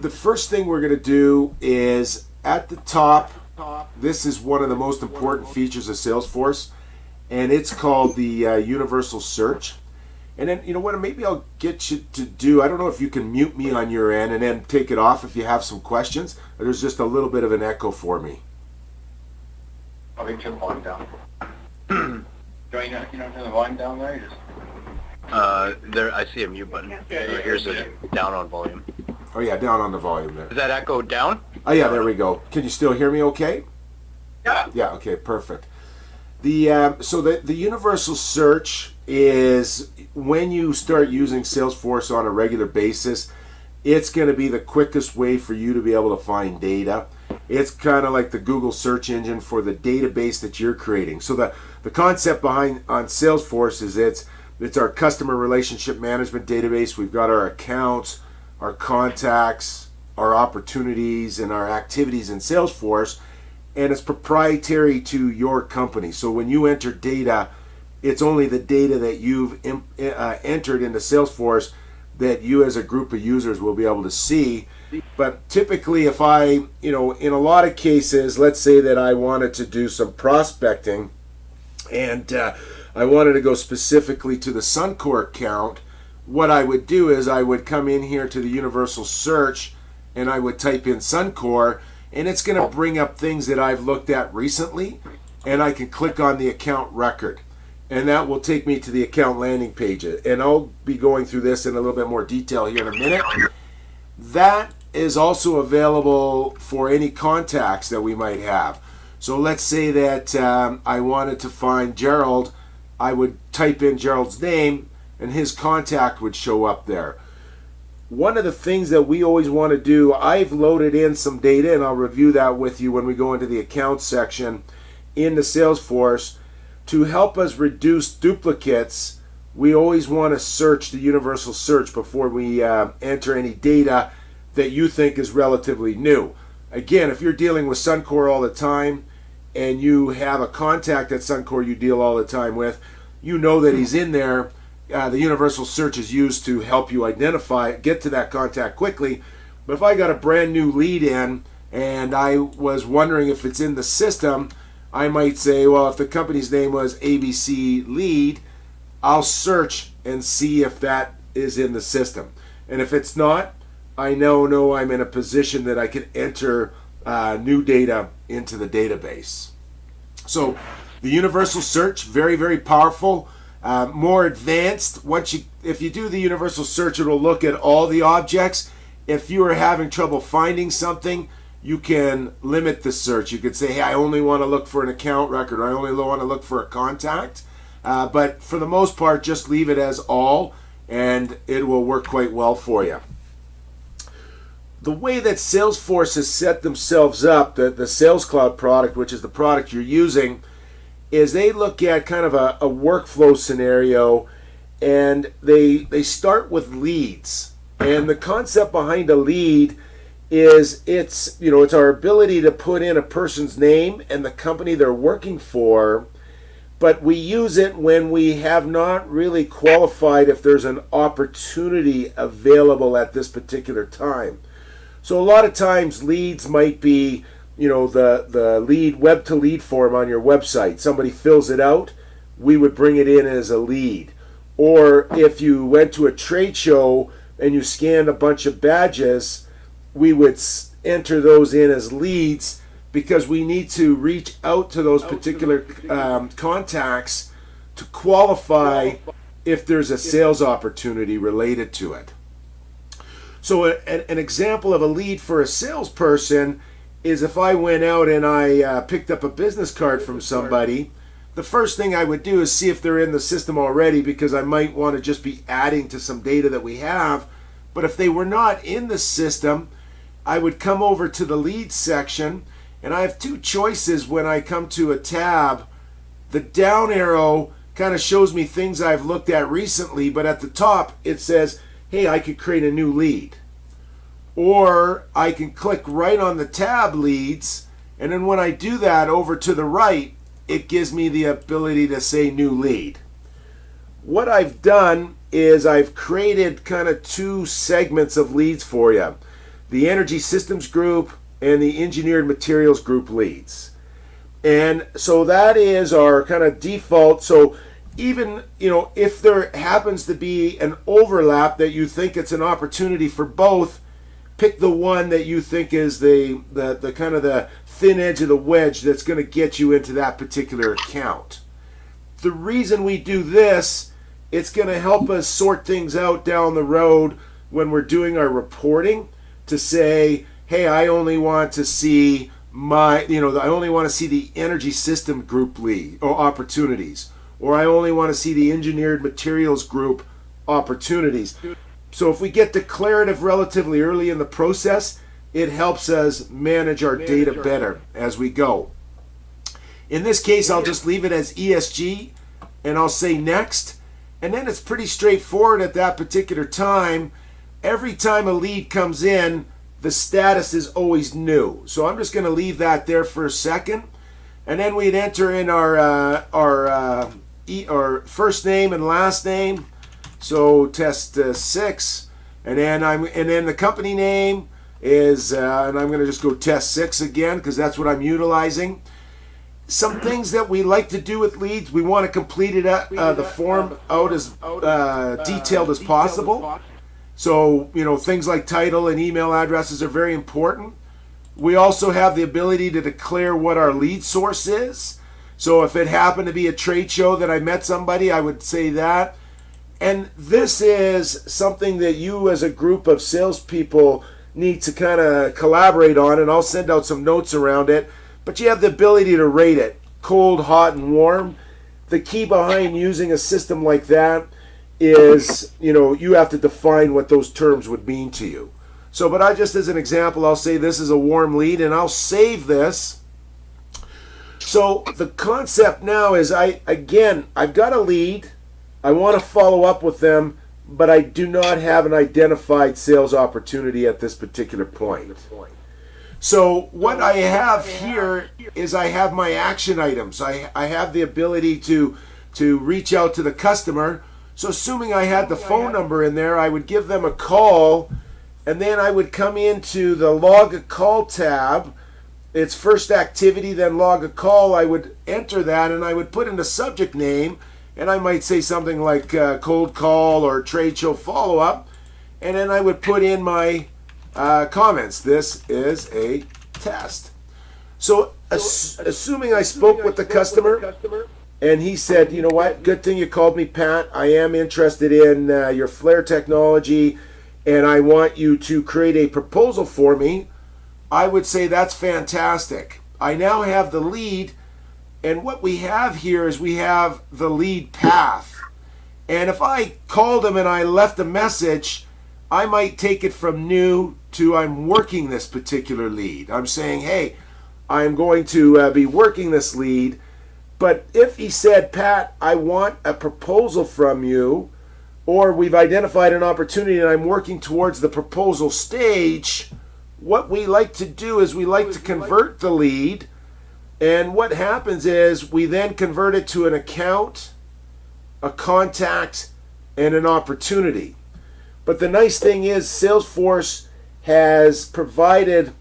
the first thing we're going to do is at the top, this is one of the most important features of Salesforce, and it's called the universal search. And then, you know what, maybe I'll get you to do, I don't know if you can mute me on your end and then take it off if you have some questions. There's just a little bit of an echo for me. I'll turn the volume down. Don't you know, turn the volume down there? You just... There, I see a mute button. Here's a down on volume. Oh yeah, down on the volume there. Is that echo down? Oh yeah, there we go. Can you still hear me okay? Yeah. Yeah, okay, perfect. So the universal search is when you start using Salesforce on a regular basis, it's going to be the quickest way for you to be able to find data. It's kind of like the Google search engine for the database that you're creating. So the concept behind on Salesforce is it's our customer relationship management database. We've got our accounts, our contacts, our opportunities, and our activities in Salesforce, and it's proprietary to your company. So when you enter data, it's only the data that you've entered into Salesforce that you as a group of users will be able to see. But typically, if I, in a lot of cases, let's say that I wanted to do some prospecting and I wanted to go specifically to the Suncor account, what I would do is I would come in here to the universal search and I would type in Suncor, and it's going to bring up things that I've looked at recently, and I can click on the account record. And that will take me to the account landing page. And I'll be going through this in a little bit more detail here in a minute. That is also available for any contacts that we might have. So let's say that I wanted to find Gerald. I would type in Gerald's name and his contact would show up there. One of the things that we always want to do, I've loaded in some data, and I'll review that with you when we go into the account section in the Salesforce. To help us reduce duplicates, we always want to search the universal search before we enter any data that you think is relatively new. Again, if you're dealing with Suncor all the time and you have a contact at Suncor you deal all the time with, you know that he's in there. The universal search is used to help you identify, get to that contact quickly. But if I got a brand new lead in and I was wondering if it's in the system, I might say, well, if the company's name was ABC Lead, I'll search and see if that is in the system. And if it's not, I know I'm in a position that I can enter new data into the database. So the universal search, very, very powerful. More advanced. If you do the universal search, it'll look at all the objects. If you are having trouble finding something, you can limit the search. You could say, hey, I only want to look for an account record, or I only want to look for a contact. But for the most part, just leave it as all, and it will work quite well for you. The way that Salesforce has set themselves up, the Sales Cloud product, which is the product you're using, is they look at kind of a workflow scenario, and they start with leads. And the concept behind a lead is it's our ability to put in a person's name and the company they're working for, but we use it when we have not really qualified if there's an opportunity available at this particular time. So a lot of times leads might be the lead web to lead form on your website. Somebody fills it out, we would bring it in as a lead. Or if you went to a trade show and you scanned a bunch of badges, we would enter those in as leads because we need to reach out to those particular contacts to qualify if there's a sales opportunity related to it. So an example of a lead for a salesperson is if I went out and I picked up a business card from somebody, the first thing I would do is see if they're in the system already, because I might want to just be adding to some data that we have. But if they were not in the system, I would come over to the leads section, and I have two choices when I come to a tab. The down arrow kind of shows me things I've looked at recently, but at the top it says, hey, I could create a new lead. Or I can click right on the tab leads, and then when I do that, over to the right, it gives me the ability to say new lead. What I've done is I've created kind of two segments of leads for you. the energy systems group, and the engineered materials group leads. And so that is our kind of default. So even, if there happens to be an overlap that you think it's an opportunity for both, pick the one that you think is the kind of the thin edge of the wedge that's going to get you into that particular account. The reason we do this, it's going to help us sort things out down the road when we're doing our reporting to say, hey, I only want to see I only want to see the energy system group lead or opportunities, or I only want to see the engineered materials group opportunities. So if we get declarative relatively early in the process, it helps us manage our data better as we go. In this case, I'll just leave it as ESG, and I'll say next. And then it's pretty straightforward at that particular time. Every time a lead comes in, the status is always new. So I'm just going to leave that there for a second. And then we'd enter in our first name and last name. So test 6. And then the company name is, and I'm going to just go test 6 again because that's what I'm utilizing. Some things that we like to do with leads, we want to complete it the form out as detailed as possible. So, things like title and email addresses are very important. We also have the ability to declare what our lead source is. So if it happened to be a trade show that I met somebody, I would say that. And this is something that you as a group of salespeople need to kind of collaborate on, and I'll send out some notes around it. But you have the ability to rate it, cold, hot, and warm. The key behind using a system like that is, you have to define what those terms would mean to you. So, but just as an example, I'll say this is a warm lead, and I'll save this. So the concept now is I've got a lead. I want to follow up with them, but I do not have an identified sales opportunity at this particular point. So what I have here is I have my action items. I have the ability to reach out to the customer. So assuming I had the phone number in there, I would give them a call, and then I would come into the log a call tab. It's first activity, then log a call. I would enter that, and I would put in the subject name, and I might say something like cold call or trade show follow-up, and then I would put in my comments. This is a test. So assuming I spoke with the customer, and he said, you know what, good thing you called me, Pat. I am interested in your flare technology, and I want you to create a proposal for me. I would say that's fantastic. I now have the lead, and what we have here is we have the lead path. And if I called him and I left a message, I might take it from new to I'm working this particular lead. I'm saying, hey, I'm going to be working this lead. But if he said, Pat, I want a proposal from you, or we've identified an opportunity and I'm working towards the proposal stage, what we like to do is we like to convert the lead. And what happens is we then convert it to an account, a contact, and an opportunity. But the nice thing is Salesforce has provided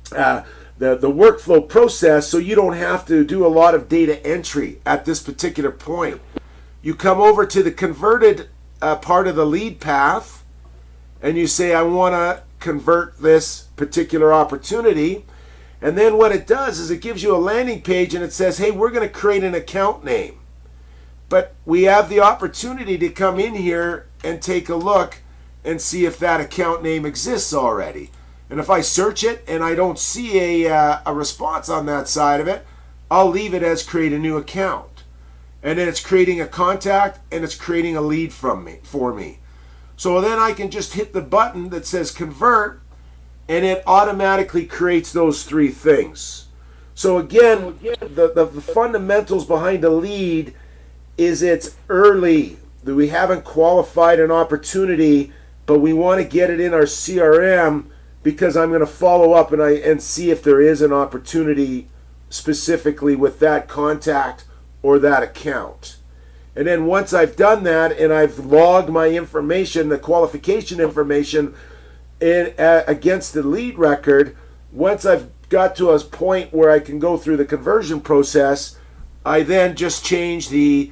the workflow process so you don't have to do a lot of data entry at this particular point. You come over to the converted part of the lead path and you say, I want to convert this particular opportunity. And then what it does is it gives you a landing page and it says, hey, we're going to create an account name. But we have the opportunity to come in here and take a look and see if that account name exists already. And if I search it and I don't see a response on that side of it, I'll leave it as create a new account. And then it's creating a contact and it's creating a lead for me. So then I can just hit the button that says convert and it automatically creates those three things. So again, the fundamentals behind a lead is it's early. We haven't qualified an opportunity, but we want to get it in our CRM because I'm going to follow up and see if there is an opportunity specifically with that contact or that account. And then once I've done that and I've logged my information, the qualification information, against the lead record, once I've got to a point where I can go through the conversion process, I then just change the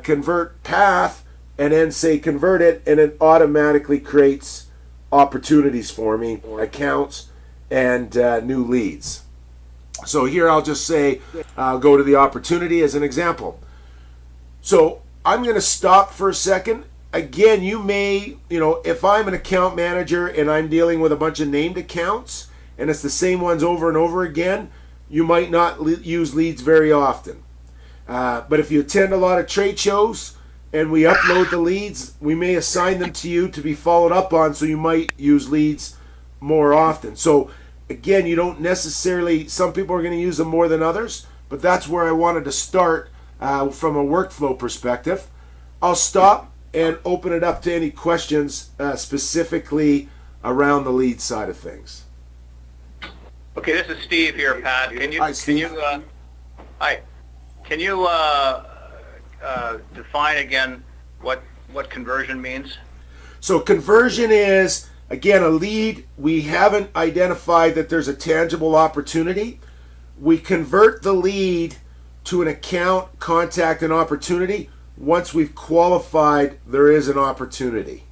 convert path and then say convert it, and it automatically creates opportunities for me, accounts, and new leads. So here I'll just say, I'll go to the opportunity as an example. So I'm going to stop for a second. Again, you may, if I'm an account manager and I'm dealing with a bunch of named accounts and it's the same ones over and over again, you might not use leads very often. But if you attend a lot of trade shows and we upload the leads, we may assign them to you to be followed up on, so you might use leads more often. So again, you don't necessarily, some people are going to use them more than others, but that's where I wanted to start from a workflow perspective. I'll stop and open it up to any questions specifically around the lead side of things. Okay, this is Steve here, Pat. Hi, Steve. Hi. Can you define again what conversion means? So conversion is, again, a lead. We haven't identified that there's a tangible opportunity. We convert the lead to an account, contact, and opportunity once we've qualified there is an opportunity.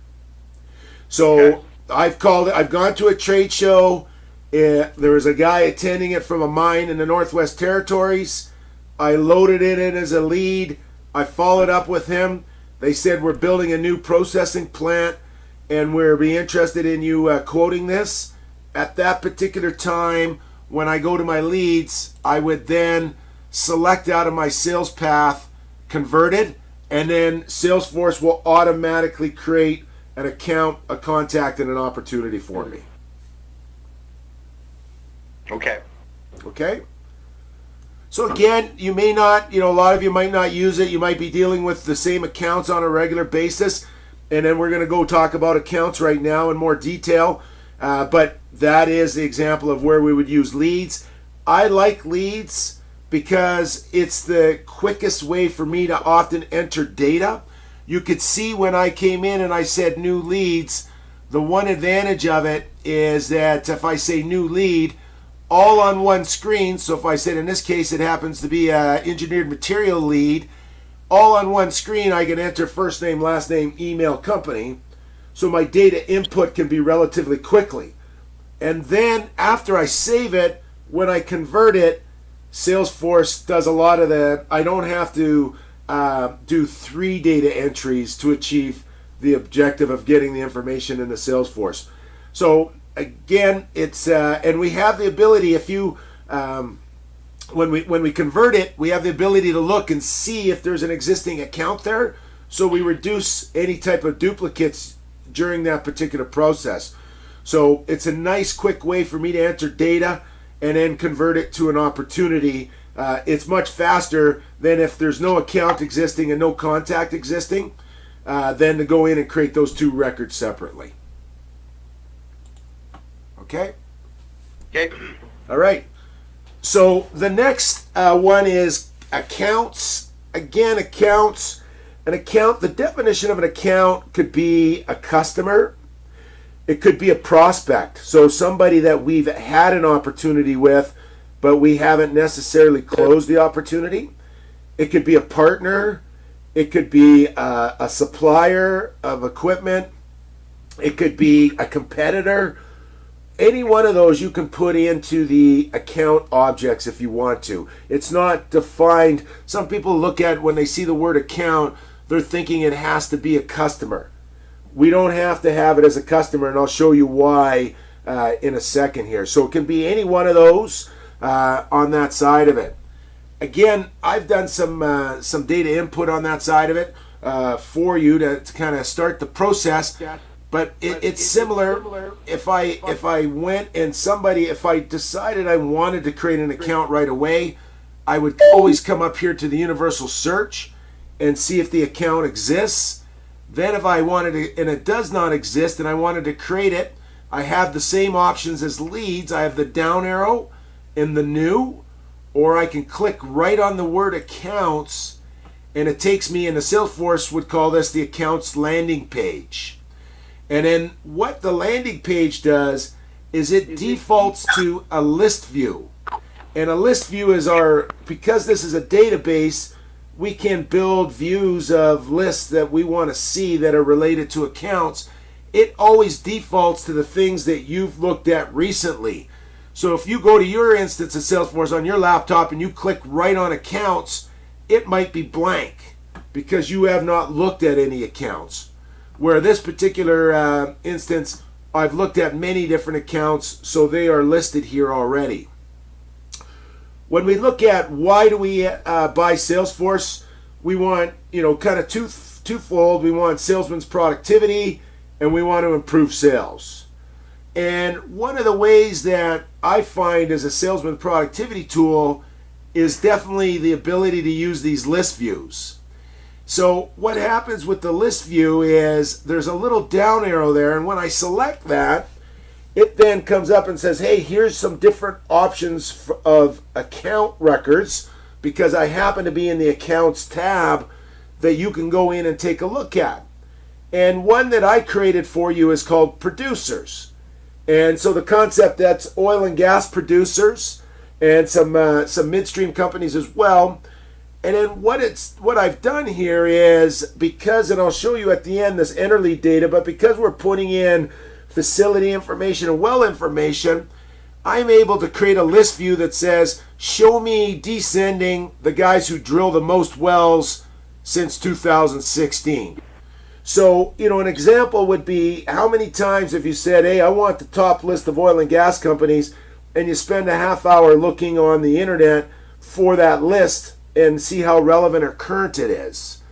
So okay. I've gone to a trade show. There was a guy attending it from a mine in the Northwest Territories. I loaded it in as a lead. I followed up with him. They said, we're building a new processing plant and we'll be interested in you quoting this. At that particular time, when I go to my leads, I would then select out of my sales path converted, and then Salesforce will automatically create an account, a contact, and an opportunity for me. Okay. Okay? So again, you may not, a lot of you might not use it. You might be dealing with the same accounts on a regular basis. And then we're going to go talk about accounts right now in more detail. But that is the example of where we would use leads. I like leads because it's the quickest way for me to often enter data. You could see when I came in and I said new leads, the one advantage of it is that if I say new lead, all on one screen, so if I said in this case it happens to be an engineered material lead, all on one screen I can enter first name, last name, email, company, so my data input can be relatively quickly. And then after I save it, when I convert it, Salesforce does a lot of that. I don't have to do 3 data entries to achieve the objective of getting the information into Salesforce. So again, it's and we have the ability, if you when we convert it, we have the ability to look and see if there's an existing account there, so we reduce any type of duplicates during that particular process. So it's a nice quick way for me to enter data and then convert it to an opportunity. It's much faster than if there's no account existing and no contact existing, than to go in and create those 2 records separately. Okay? Okay. All right. So the next one is accounts. Again, accounts. An account, the definition of an account could be a customer. It could be a prospect. So somebody that we've had an opportunity with, but we haven't necessarily closed the opportunity. It could be a partner. It could be a supplier of equipment. It could be a competitor. Any one of those you can put into the account objects if you want to. It's not defined. Some people look at when they see the word account, they're thinking it has to be a customer. We don't have to have it as a customer, and I'll show you why in a second here. So it can be any one of those on that side of it. Again, I've done some data input on that side of it for you to kind of start the process. But it's similar. If I went and if I decided I wanted to create an account right away, I would always come up here to the universal search and see if the account exists. Then if I wanted to, and it does not exist, and I wanted to create it, I have the same options as leads. I have the down arrow and the new, or I can click right on the word accounts, and it takes me, and the Salesforce would call this the accounts landing page. And then what the landing page does is it defaults to a list view. And a list view is because this is a database, we can build views of lists that we want to see that are related to accounts. It always defaults to the things that you've looked at recently. So if you go to your instance of Salesforce on your laptop and you click right on accounts, it might be blank because you have not looked at any accounts. Where this particular instance, I've looked at many different accounts, so they are listed here already. When we look at why do we buy Salesforce, we want, kind of twofold. We want salesman's productivity and we want to improve sales. And one of the ways that I find as a salesman productivity tool is definitely the ability to use these list views. So what happens with the list view is there's a little down arrow there, and when I select that, it then comes up and says, hey, here's some different options of account records, because I happen to be in the accounts tab that you can go in and take a look at. And one that I created for you is called producers. And so the concept, that's oil and gas producers and some midstream companies as well. And then what I've done here is, because, and I'll show you at the end this enter lead data, but because we're putting in facility information and well information, I'm able to create a list view that says, show me descending the guys who drill the most wells since 2016. So, an example would be, how many times have you said, hey, I want the top list of oil and gas companies, and you spend a half hour looking on the internet for that list and see how relevant or current it is.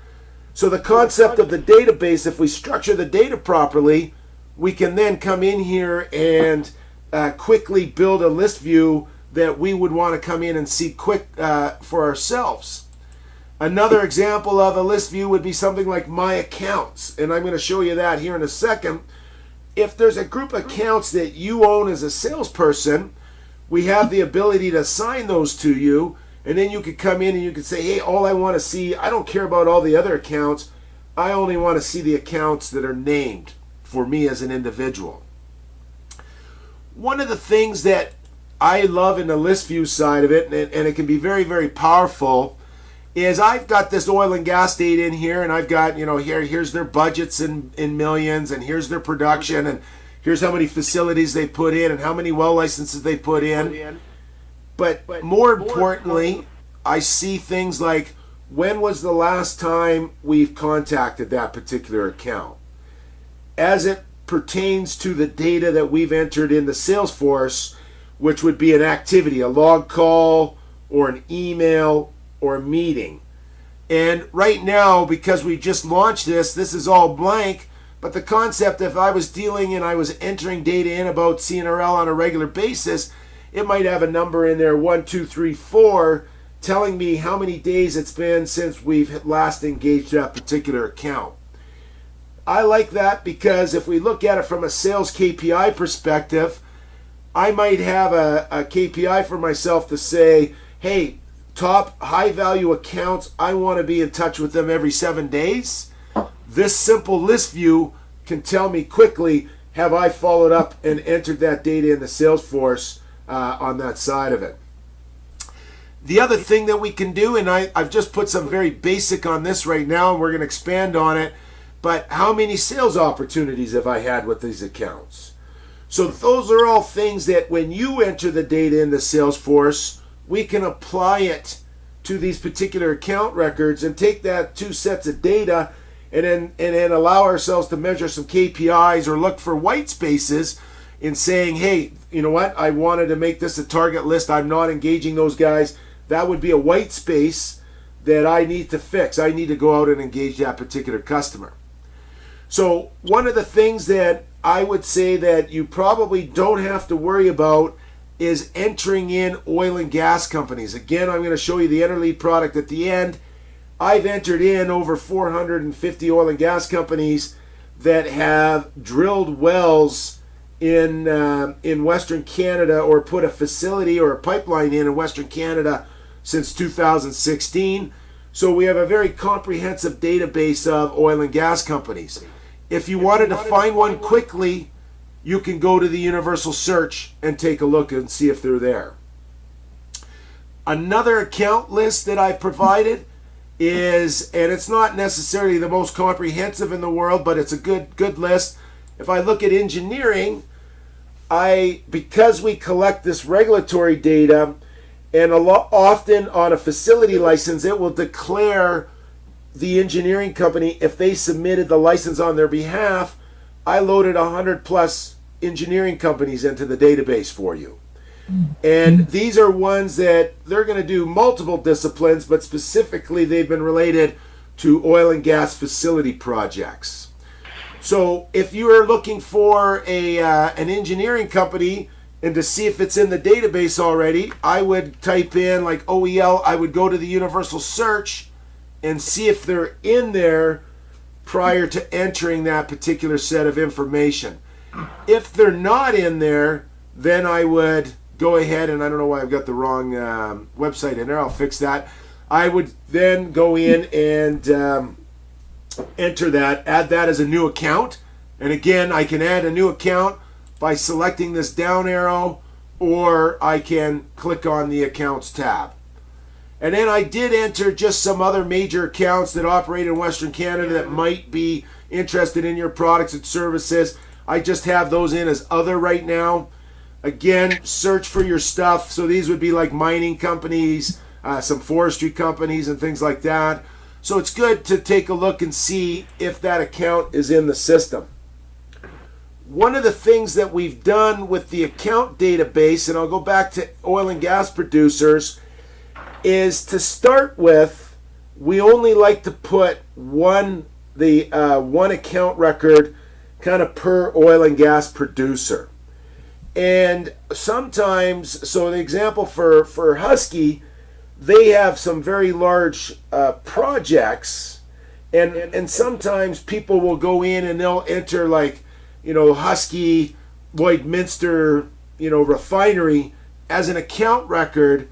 So the concept of the database, if we structure the data properly, we can then come in here and quickly build a list view that we would want to come in and see quick for ourselves. Another example of a list view would be something like My Accounts, and I'm going to show you that here in a second. If there's a group of accounts that you own as a salesperson, we have the ability to assign those to you, and then you could come in and you could say, hey, all I want to see, I don't care about all the other accounts, I only want to see the accounts that are named for me as an individual. One of the things that I love in the list view side of it, and it can be very, very powerful, is I've got this oil and gas data in here, and I've got, here's their budgets in millions, and here's their production, and here's how many facilities they put in, and how many well licenses they put in. But more importantly, I see things like, when was the last time we've contacted that particular account? As it pertains to the data that we've entered in the Salesforce, which would be an activity, a log call, or an email, or a meeting. And right now, because we just launched this is all blank, but the concept, if I was dealing and I was entering data in about CNRL on a regular basis, it might have a number in there, 1, 2, 3, 4, telling me how many days it's been since we've last engaged that particular account. I like that because if we look at it from a sales KPI perspective, I might have a KPI for myself to say, hey, top high value accounts, I want to be in touch with them every 7 days. This simple list view can tell me quickly, have I followed up and entered that data in the Salesforce on that side of it. The other thing that we can do, and I've just put some very basic on this right now, and we're going to expand on it, but how many sales opportunities have I had with these accounts? So those are all things that when you enter the data in the Salesforce, we can apply it to these particular account records and take that 2 sets of data and then allow ourselves to measure some KPIs or look for white spaces in saying, hey, you know what, I wanted to make this a target list, I'm not engaging those guys. That would be a white space that I need to fix. I need to go out and engage that particular customer. So one of the things that I would say that you probably don't have to worry about is entering in oil and gas companies. Again, I'm going to show you the enter lead product at the end. I've entered in over 450 oil and gas companies that have drilled wells in Western Canada, or put a facility or a pipeline in Western Canada since 2016. So we have a very comprehensive database of oil and gas companies. If you wanted to find one quickly, you can go to the universal search and take a look and see if they're there. Another account list that I've provided is, and it's not necessarily the most comprehensive in the world, but it's a good list. If I look at engineering, because we collect this regulatory data, and often on a facility license, it will declare the engineering company if they submitted the license on their behalf. I loaded 100 plus engineering companies into the database for you. And these are ones that they're going to do multiple disciplines, but specifically they've been related to oil and gas facility projects. So if you are looking for an engineering company and to see if it's in the database already, I would type in like OEL, I would go to the universal search and see if they're in there prior to entering that particular set of information. If they're not in there, then I would go ahead, and I don't know why I've got the wrong website in there, I'll fix that. I would then go in and enter that, add that as a new account. And again, I can add a new account by selecting this down arrow, or I can click on the accounts tab. And then I did enter just some other major accounts that operate in Western Canada that might be interested in your products and services. I just have those in as other right now. Again, search for your stuff. So these would be like mining companies, some forestry companies and things like that. So it's good to take a look and see if that account is in the system. One of the things that we've done with the account database, and I'll go back to oil and gas producers, is to start with, we only like to put one account record kind of per oil and gas producer. And sometimes, so the example for Husky, they have some very large projects, and sometimes people will go in and they'll enter like, Husky, Lloydminster, refinery as an account record.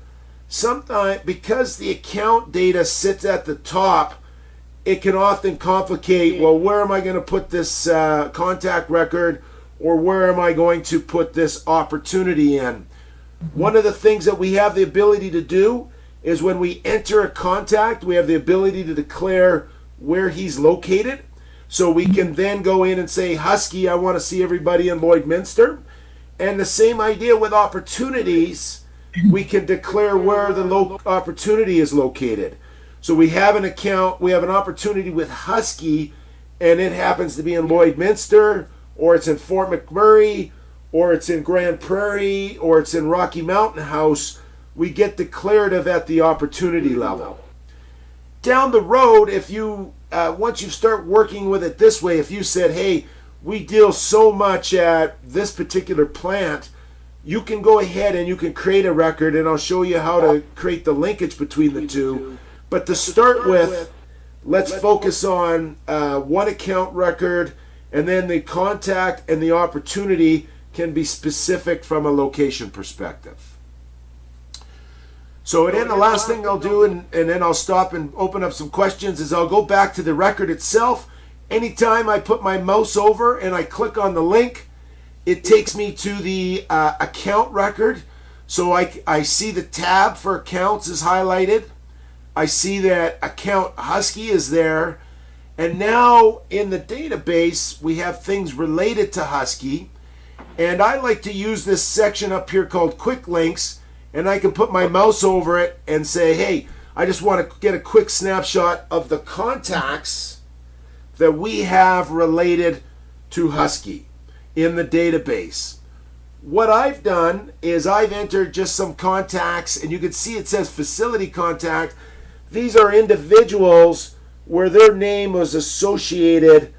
Sometimes, because the account data sits at the top, it can often complicate, well, where am I going to put this contact record, or where am I going to put this opportunity in? One of the things that we have the ability to do is when we enter a contact, we have the ability to declare where he's located. So we can then go in and say, Husky, I want to see everybody in Lloydminster. And the same idea with opportunities, we can declare where the opportunity is located. So we have an account, we have an opportunity with Husky, and it happens to be in Lloydminster, or it's in Fort McMurray, or it's in Grand Prairie, or it's in Rocky Mountain House. We get declarative at the opportunity level. Down the road, if you once you start working with it this way, if you said, hey, we deal so much at this particular plant, you can go ahead and you can create a record, and I'll show you how to create the linkage between the two. But to start with, let's focus on one account record, and then the contact and the opportunity can be specific from a location perspective. So then the last thing I'll do, and then I'll stop and open up some questions, is I'll go back to the record itself. Anytime I put my mouse over and I click on the link, it takes me to the account record. So I see the tab for accounts is highlighted. I see that account Husky is there. And now in the database, we have things related to Husky. And I like to use this section up here called Quick Links. And I can put my mouse over it and say, hey, I just want to get a quick snapshot of the contacts that we have related to Husky in the database. What I've done is I've entered just some contacts, and you can see it says facility contact. These are individuals where their name was associated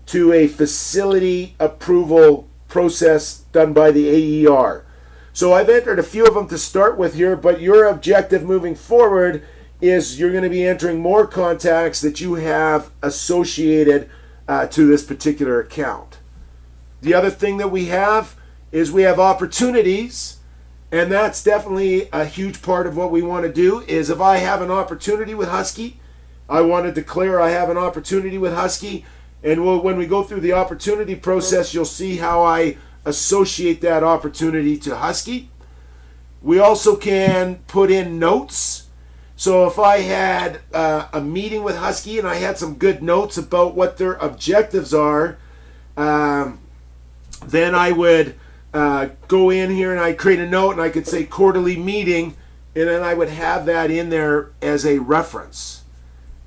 to a facility approval process done by the AER. So I've entered a few of them to start with here, but your objective moving forward is you're going to be entering more contacts that you have associated to this particular account. The other thing that we have is we have opportunities, and that's definitely a huge part of what we want to do. Is if I have an opportunity with Husky, I want to declare I have an opportunity with Husky, And when we go through the opportunity process, you'll see how I associate that opportunity to Husky. We also can put in notes. So if I had a meeting with Husky and I had some good notes about what their objectives are, then I would go in here and I'd create a note and I could say quarterly meeting, and then I would have that in there as a reference.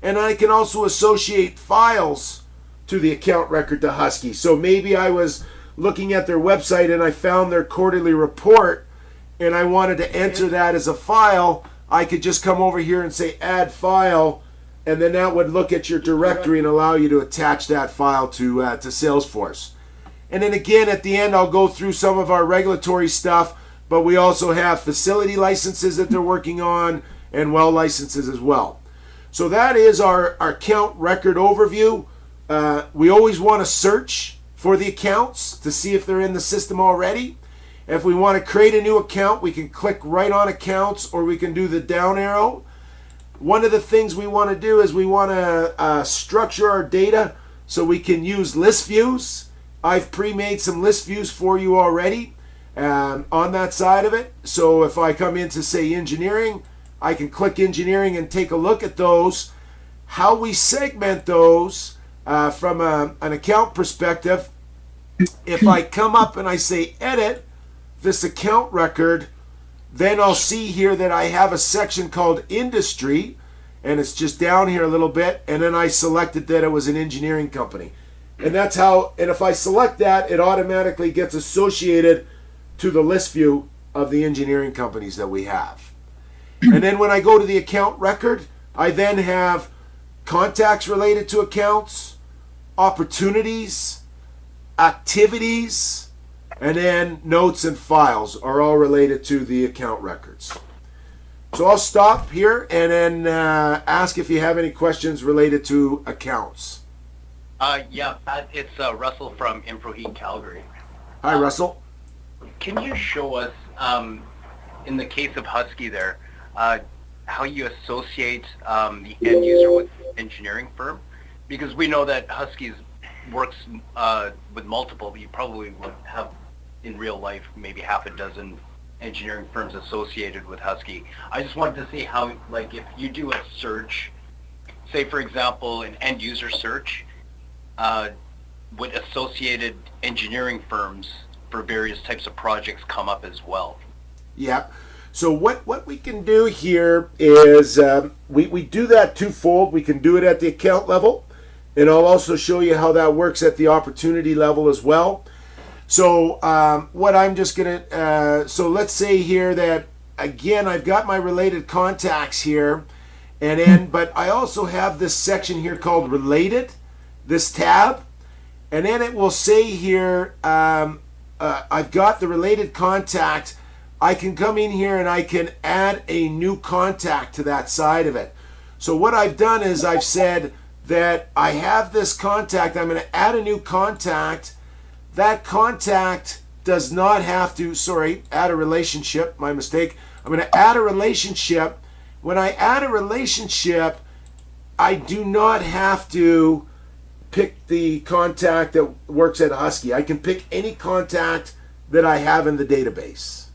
And I can also associate files to the account record to Husky. So maybe I was looking at their website and I found their quarterly report and I wanted to enter that as a file. I could just come over here and say add file, and then that would look at your directory and allow you to attach that file to Salesforce. And then again, at the end, I'll go through some of our regulatory stuff, but we also have facility licenses that they're working on and well licenses as well. So that is our account record overview. We always want to search for the accounts to see if they're in the system already. If we want to create a new account, we can click right on accounts, or we can do the down arrow. One of the things we want to do is we want to structure our data so we can use list views. I've pre-made some list views for you already on that side of it. So if I come into, say, engineering, I can click engineering and take a look at those. How we segment those from an account perspective, if I come up and I say edit this account record, then I'll see here that I have a section called industry, and it's just down here a little bit, and then I selected that it was an engineering company. And that's how, and if I select that, it automatically gets associated to the list view of the engineering companies that we have. And then when I go to the account record, I then have contacts related to accounts, opportunities, activities, and then notes and files are all related to the account records. So I'll stop here and then ask if you have any questions related to accounts. Yeah, Pat, it's Russell from Inproheat, Calgary. Hi, Russell. Can you show us, in the case of Husky there, how you associate the end user with engineering firm? Because we know that Husky works with multiple, you probably would have in real life maybe half a dozen engineering firms associated with Husky. I just wanted to see how, like, if you do a search, say for example an end user search, would associated engineering firms for various types of projects come up as well? Yeah. So what we can do here is we do that twofold. We can do it at the account level, and I'll also show you how that works at the opportunity level as well. So what I'm just going to, so let's say here that, again, I've got my related contacts here, and then, but I also have this section here called related, this tab, and then it will say here, I've got the related contact. I can come in here and I can add a new contact to that side of it. So what I've done is I've said that I have this contact, I'm going to add a new contact. That contact does not have to, add a relationship, my mistake. I'm going to add a relationship. When I add a relationship, I do not have to pick the contact that works at Husky. I can pick any contact that I have in the database.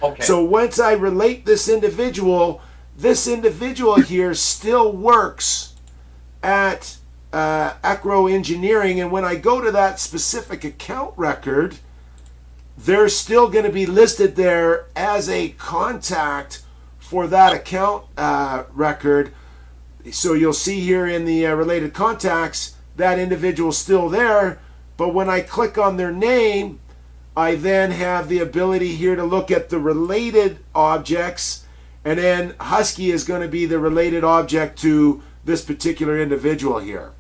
Okay. So once I relate this individual here still works at Acro Engineering, and when I go to that specific account record, they're still going to be listed there as a contact for that account record. So you'll see here in the related contacts, that individual's still there, but when I click on their name, I then have the ability here to look at the related objects, and then Husky is going to be the related object to this particular individual here.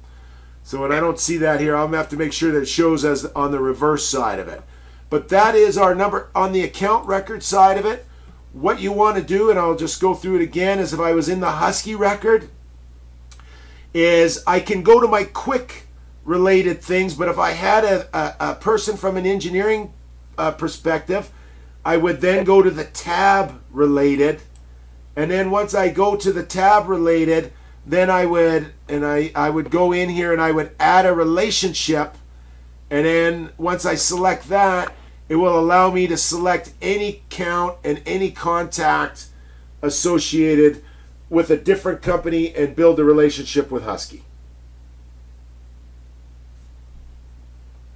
So when I don't see that here, I'm going to have to make sure that it shows as on the reverse side of it. But that is our number on the account record side of it. What you want to do, and I'll just go through it again, as if I was in the Husky record, is I can go to my quick related things, but if I had a person from an engineering perspective, I would then go to the tab related, and then once I go to the tab related, then I would go in here and I would add a relationship, and then once I select that, it will allow me to select any account and any contact associated with a different company and build a relationship with Husky.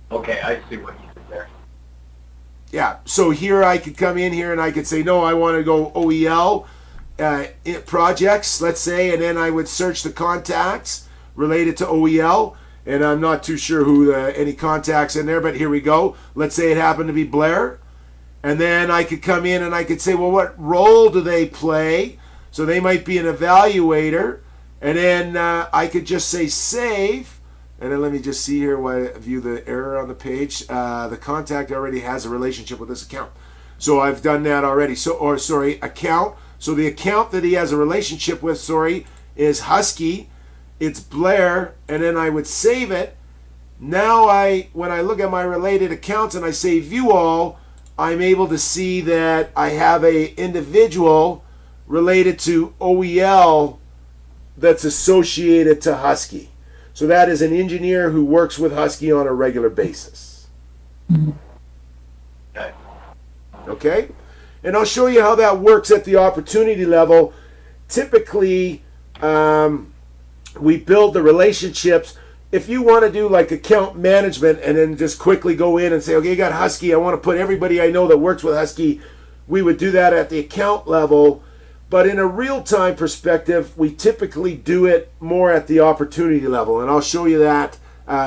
Okay, I see what you did there. Yeah, so here I could come in here and I could say, no, I want to go OEL projects, let's say, and then I would search the contacts related to OEL, and I'm not too sure who any contacts in there, but here we go. Let's say it happened to be Blair, and then I could come in and I could say, well, what role do they play? So they might be an evaluator, and then I could just say save, and then let me just see here why I view the error on the page. The contact already has a relationship with this account. So I've done that already. Account. So the account that he has a relationship with, is Husky. It's Blair, and then I would save it. Now when I look at my related accounts and I say view all, I'm able to see that I have a individual related to OEL that's associated to Husky. So that is an engineer who works with Husky on a regular basis. Okay? And I'll show you how that works at the opportunity level. Typically, we build the relationships. If you want to do like account management and then just quickly go in and say, okay, I got Husky, I want to put everybody I know that works with Husky, we would do that at the account level. But in a real-time perspective, we typically do it more at the opportunity level. And I'll show you that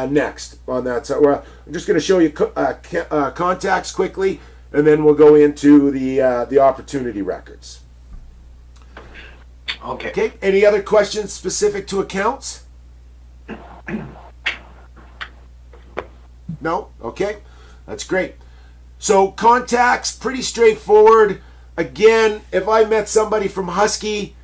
next on that side. Well, I'm just going to show you contacts quickly, and then we'll go into the opportunity records. Okay. Any other questions specific to accounts? No? Okay. That's great. So contacts, pretty straightforward. Again, if I met somebody from Husky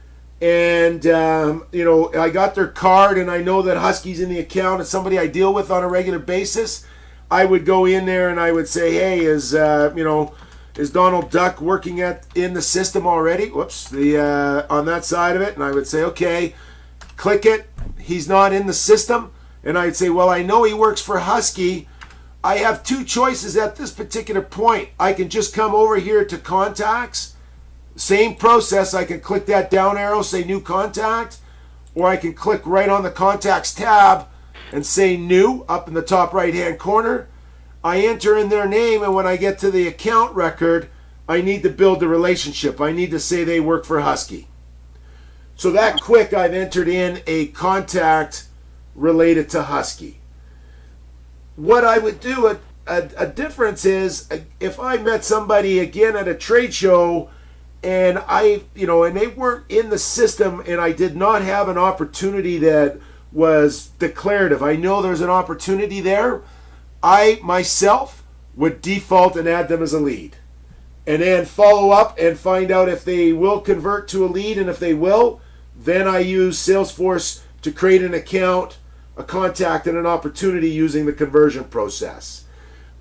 and, I got their card and I know that Husky's in the account and somebody I deal with on a regular basis, I would go in there and I would say, hey, is Donald Duck working in the system already? Whoops, on that side of it. And I would say, okay, click it. He's not in the system. And I'd say, well, I know he works for Husky. I have two choices at this particular point. I can just come over here to contacts. Same process. I can click that down arrow, say new contact, or I can click right on the contacts tab and say new up in the top right hand corner. I enter in their name, and when I get to the account record, I need to build the relationship. I need to say they work for Husky. So that quick, I've entered in a contact related to Husky. What I would do, a difference is, if I met somebody again at a trade show and and they weren't in the system and I did not have an opportunity that was declarative, I know there's an opportunity there, I myself would default and add them as a lead. And then follow up and find out if they will convert to a lead, and if they will, then I use Salesforce to create an account, a contact, and an opportunity using the conversion process.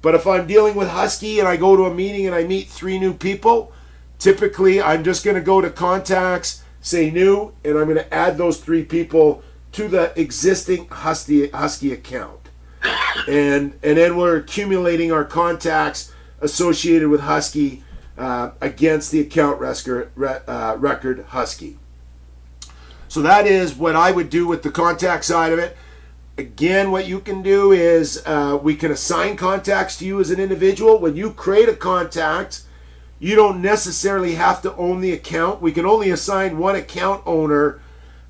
But if I'm dealing with Husky and I go to a meeting and I meet 3 new people, typically I'm just going to go to contacts, say new, and I'm going to add those 3 people to the existing Husky account. And then we're accumulating our contacts associated with Husky against the account record Husky. So that is what I would do with the contact side of it. Again, what you can do is we can assign contacts to you as an individual. When you create a contact, you don't necessarily have to own the account. We can only assign one account owner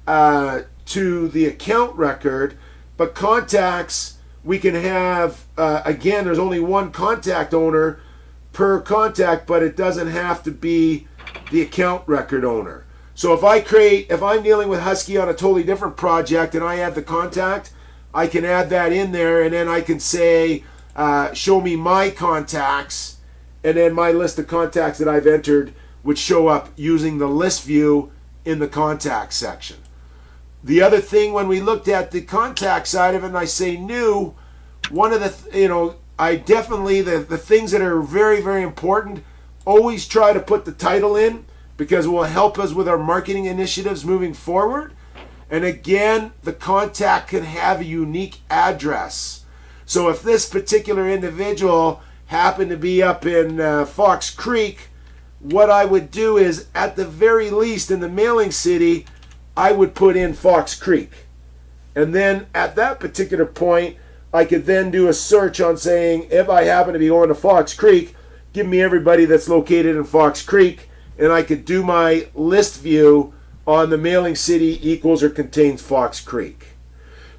to the account record, but contacts, we can have, again, there's only one contact owner per contact, but it doesn't have to be the account record owner. So if I'm dealing with Husky on a totally different project and I add the contact, I can add that in there, and then I can say, show me my contacts, and then my list of contacts that I've entered would show up using the list view in the contact section. The other thing, when we looked at the contact side of it and I say new, one of the, I definitely, the things that are very, very important, always try to put the title in, because it will help us with our marketing initiatives moving forward. And again, the contact can have a unique address. So if this particular individual happened to be up in Fox Creek, what I would do is, at the very least in the mailing city, I would put in Fox Creek. And then at that particular point, I could then do a search on saying, if I happen to be going to Fox Creek, give me everybody that's located in Fox Creek, and I could do my list view on the mailing city equals or contains Fox Creek.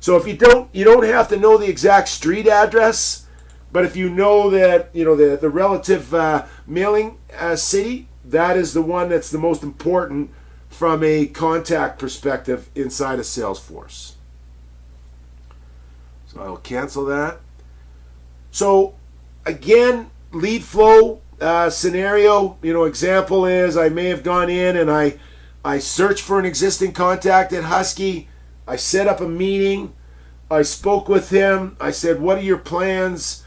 So if you don't have to know the exact street address, but if you know that the relative mailing city, that is the one that's the most important from a contact perspective inside of Salesforce. So I'll cancel that. So again, lead flow scenario, example is I may have gone in and I searched for an existing contact at Husky. I set up a meeting. I spoke with him. I said, what are your plans,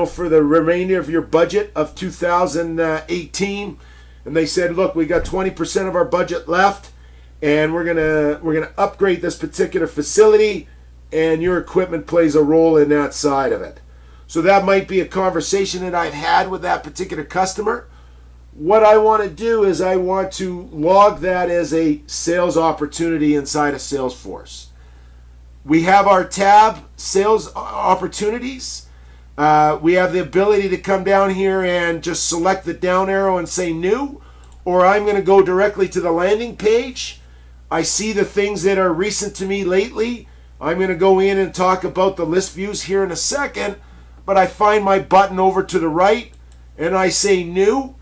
for the remainder of your budget of 2018? And they said, look, we got 20% of our budget left, and we're gonna upgrade this particular facility, and your equipment plays a role in that side of it. So that might be a conversation that I've had with that particular customer. What I want to do is I want to log that as a sales opportunity inside of Salesforce. We have our tab, Sales Opportunities. We have the ability to come down here and just select the down arrow and say New, or I'm going to go directly to the landing page. I see the things that are recent to me lately. I'm going to go in and talk about the list views here in a second, but I find my button over to the right and I say New.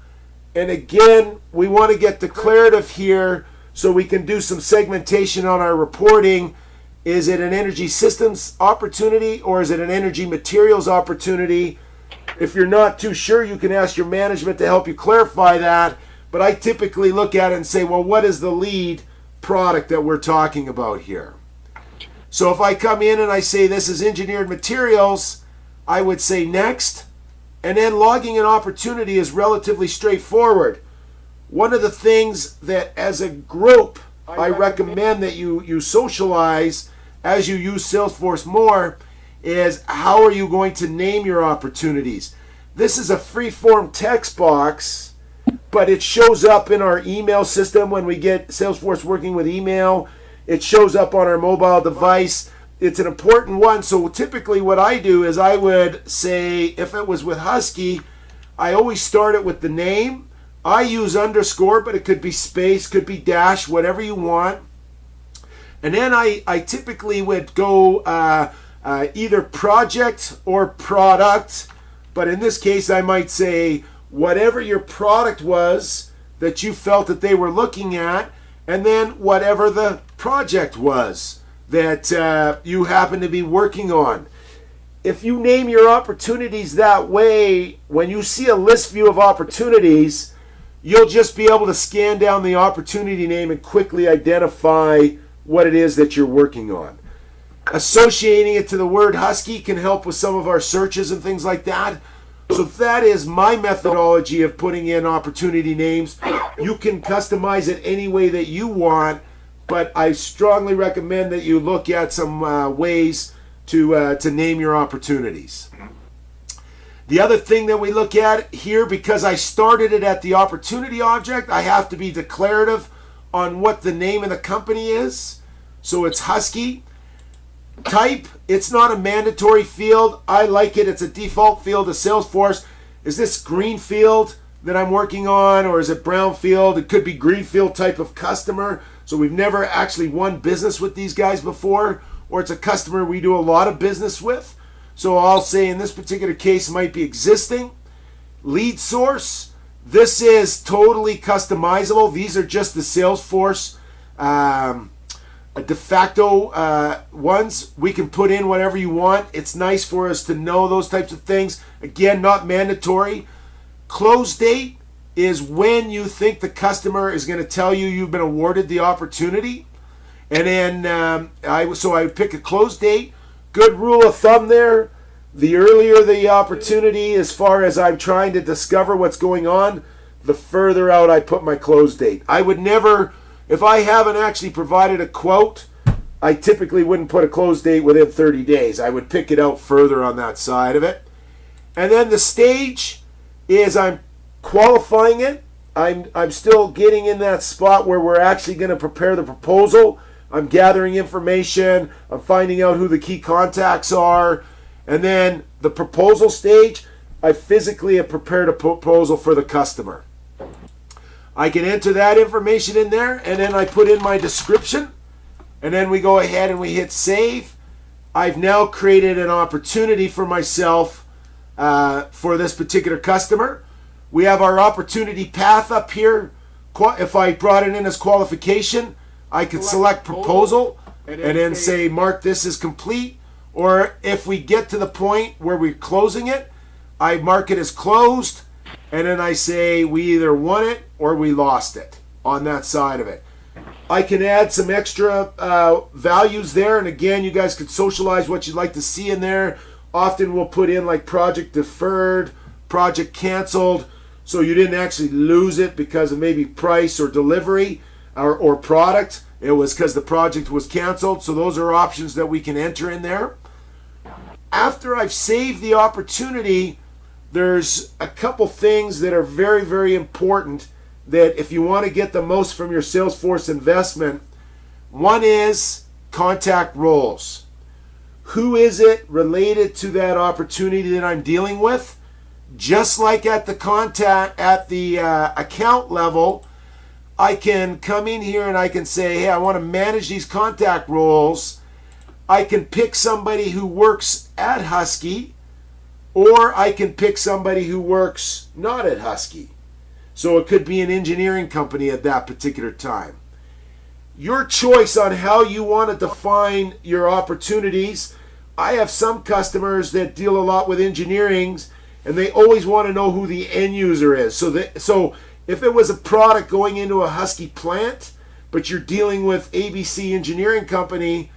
And again, we want to get declarative here so we can do some segmentation on our reporting. Is it an energy systems opportunity or is it an energy materials opportunity? If you're not too sure, you can ask your management to help you clarify that. But I typically look at it and say, well, what is the lead product that we're talking about here? So if I come in and I say this is engineered materials, I would say next. And then logging an opportunity is relatively straightforward. One of the things that as a group I recommend that you socialize as you use Salesforce more is how are you going to name your opportunities. This is a free-form text box, but it shows up in our email system when we get Salesforce working with email. It shows up on our mobile device. It's an important one. So typically what I do is I would say, if it was with Husky, I always start it with the name. I use underscore, but it could be space, could be dash, whatever you want. And then I typically would go either project or product. But in this case, I might say whatever your product was that you felt that they were looking at, and then whatever the project was that you happen to be working on. If you name your opportunities that way, when you see a list view of opportunities, you'll just be able to scan down the opportunity name and quickly identify what it is that you're working on. Associating it to the word Husky can help with some of our searches and things like that. So that is my methodology of putting in opportunity names. You can customize it any way that you want, but I strongly recommend that you look at some ways to name your opportunities. The other thing that we look at here, because I started it at the opportunity object, I have to be declarative on what the name of the company is. So it's Husky. Type, it's not a mandatory field. I like it. It's a default field of Salesforce. Is this greenfield that I'm working on, or is it brownfield? It could be greenfield type of customer. So we've never actually won business with these guys before, or it's a customer we do a lot of business with. So I'll say in this particular case might be existing. Lead source, this is totally customizable. These are just the Salesforce de facto ones. We can put in whatever you want. It's nice for us to know those types of things. Again, not mandatory. Close date is when you think the customer is going to tell you you've been awarded the opportunity. And then I would pick a close date. Good rule of thumb there. The earlier the opportunity, as far as I'm trying to discover what's going on, the further out I put my close date. I would never, if I haven't actually provided a quote, I typically wouldn't put a close date within 30 days. I would pick it out further on that side of it. And then the stage is I'm qualifying it. I'm still getting in that spot where we're actually going to prepare the proposal. I'm gathering information. I'm finding out who the key contacts are. And then the proposal stage, I physically have prepared a proposal for the customer. I can enter that information in there, and then I put in my description, and then we go ahead and we hit save. I've now created an opportunity for myself for this particular customer. We have our opportunity path up here. If I brought it in as qualification, I could select proposal and then say mark this as complete. Or if we get to the point where we're closing it, I mark it as closed, and then I say we either won it or we lost it on that side of it. I can add some extra values there, and again, you guys could socialize what you'd like to see in there. Often we'll put in like project deferred, project canceled, so you didn't actually lose it because of maybe price or delivery or product. It was because the project was canceled. So those are options that we can enter in there. After I've saved the opportunity, there's a couple things that are very, very important that if you want to get the most from your Salesforce investment, one is contact roles. Who is it related to that opportunity that I'm dealing with? Just like at the account level, I can come in here and I can say, hey, I want to manage these contact roles. I can pick somebody who works at Husky, or I can pick somebody who works not at Husky. So it could be an engineering company at that particular time. Your choice on how you want to define your opportunities. I have some customers that deal a lot with engineering, and they always want to know who the end user is. So if it was a product going into a Husky plant, but you're dealing with ABC Engineering Company,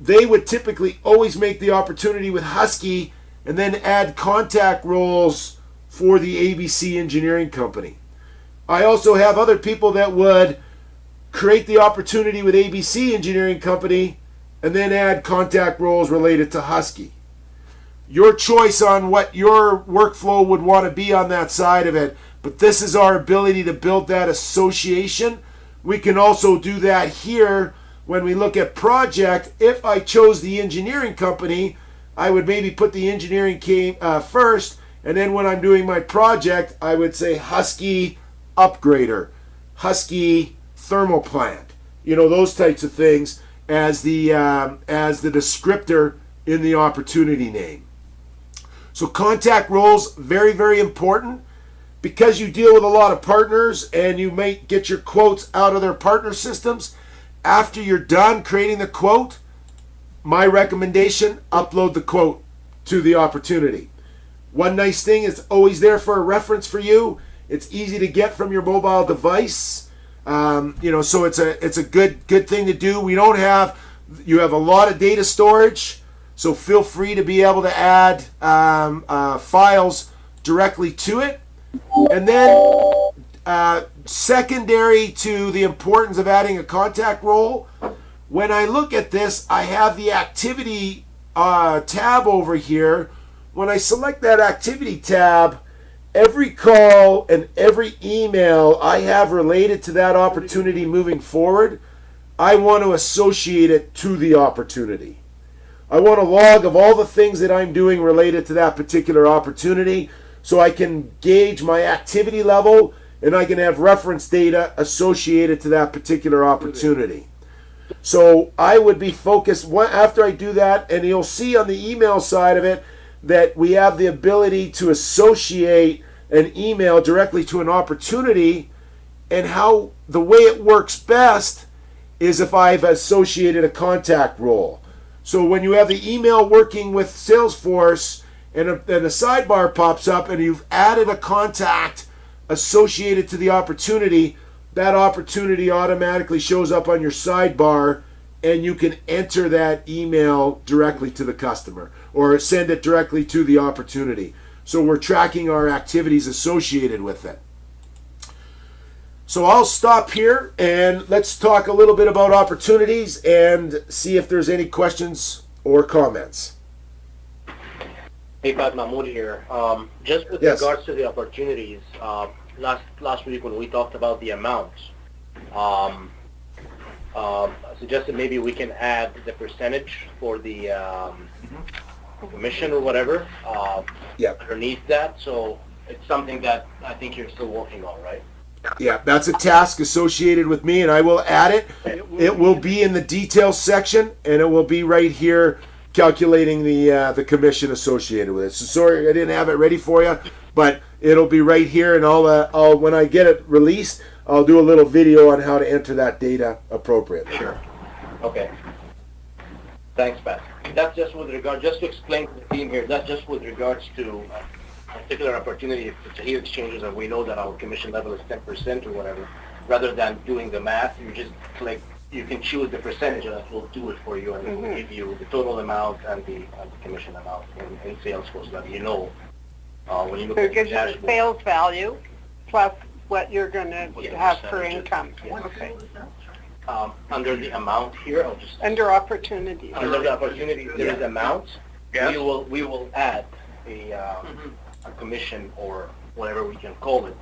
they would typically always make the opportunity with Husky and then add contact roles for the ABC Engineering Company. I also have other people that would create the opportunity with ABC Engineering Company and then add contact roles related to Husky. Your choice on what your workflow would want to be on that side of it, but this is our ability to build that association. We can also do that here when we look at project. If I chose the engineering company, I would maybe put the engineering first, and then when I'm doing my project, I would say Husky upgrader, Husky thermal plant, those types of things as the descriptor in the opportunity name. So contact roles, very, very important, because you deal with a lot of partners and you might get your quotes out of their partner systems. After you're done creating the quote, my recommendation, upload the quote to the opportunity. One nice thing is always there for a reference for you. It's easy to get from your mobile device. So it's a good thing to do. You have a lot of data storage, so feel free to be able to add files directly to it. And then secondary to the importance of adding a contact role, when I look at this, I have the activity tab over here. When I select that activity tab, every call and every email I have related to that opportunity moving forward, I want to associate it to the opportunity. I want a log of all the things that I'm doing related to that particular opportunity, so I can gauge my activity level and I can have reference data associated to that particular opportunity. So I would be focused after I do that, and you'll see on the email side of it that we have the ability to associate an email directly to an opportunity, and how the way it works best is if I've associated a contact role. So when you have the email working with Salesforce and a sidebar pops up and you've added a contact associated to the opportunity, that opportunity automatically shows up on your sidebar and you can enter that email directly to the customer or send it directly to the opportunity. So we're tracking our activities associated with it. So I'll stop here and let's talk a little bit about opportunities and see if there's any questions or comments. Hey, Pat, Mahmoud here. Just with Yes. regards to the opportunities, last week when we talked about the amounts, suggested maybe we can add the percentage for the commission or whatever underneath that. So it's something that I think you're still working on, right? Yeah, that's a task associated with me, and I will add it. It will be in the details section, and it will be right here calculating the commission associated with it. So sorry I didn't have it ready for you, but it'll be right here, and I'll when I get it released, I'll do a little video on how to enter that data appropriately. Sure. Okay. Thanks, Pat. That's just with regard, just to explain to the team here, that's just with regards to a particular opportunity. If it's a heat exchangers and we know that our commission level is 10% or whatever, rather than doing the math, you just click, you can choose the percentage and it will do it for you, and it will give you the total amount and the commission amount in Salesforce that you know when you look So at it the gives you the dashboard. sales value plus what you're going to have for percentages. income. Yes. Okay. Under the amount here, I'll just Under opportunities. under the opportunity, there is amount. Yes. We will add a commission or whatever we can call it,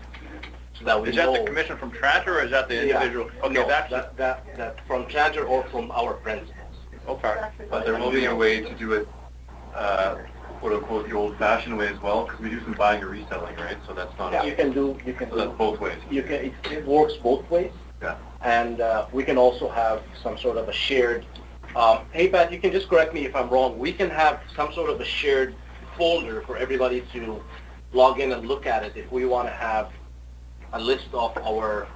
so that we Is know. that the commission from Tranter, or is that the individual? Okay, No, that's that from Tranter or from our principals. okay. But there will be a way to do it, quote unquote, the old-fashioned way as well, because we do some buying or reselling, right? So that's not. You can So that's both ways. it works both ways. Yeah. And we can also have some sort of a shared, hey Pat, you can just correct me if I'm wrong, we can have some sort of a shared folder for everybody to log in and look at it if we want to have a list of our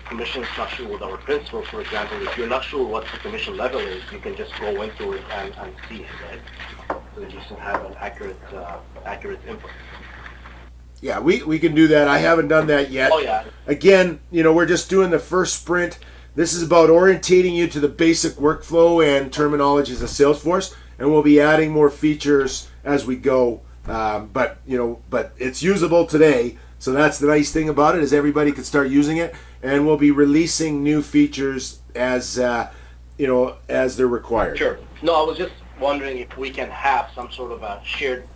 commission structure with our principal, for example. If you're not sure what the commission level is, you can just go into it and see it, right? So that you can have an accurate input. Yeah, we can do that. I haven't done that yet. Oh yeah. Again, we're just doing the first sprint. This is about orientating you to the basic workflow and terminologies of Salesforce, and we'll be adding more features as we go. But it's usable today, so that's the nice thing about it, is everybody can start using it, and we'll be releasing new features as as they're required. Sure. No, I was just wondering if we can have some sort of a shared,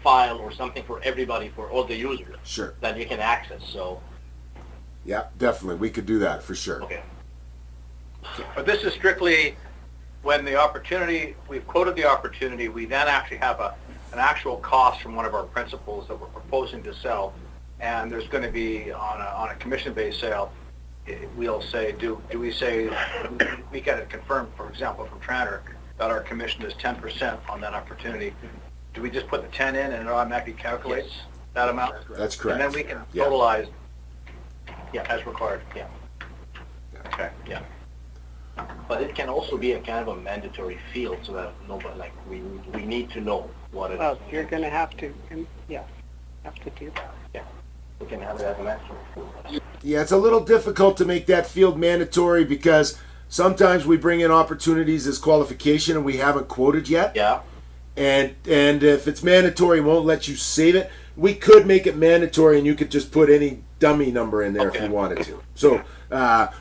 file or something for everybody, for all the users. Sure. That you can access. So. Yeah, definitely. We could do that for sure. Okay. But this is strictly when the opportunity, we've quoted the opportunity, we then actually have an actual cost from one of our principals that we're proposing to sell, and there's going to be on a commission-based sale, we'll say, do we say, we get it confirmed, for example, from Tranter, that our commission is 10% on that opportunity. Do we just put the 10 in and it automatically calculates that amount? That's correct. And then we can Yeah. totalize As required. Yeah. Okay. Yeah. But it can also be a kind of a mandatory field, so that nobody, we need to know what it is. Well, you're going to have to, have to do that. Yeah. We can have it as a mandatory. Yeah, it's a little difficult to make that field mandatory because sometimes we bring in opportunities as qualification and we haven't quoted yet. Yeah. And if it's mandatory, it won't let you save it. We could make it mandatory, and you could just put any dummy number in there if you wanted to. So,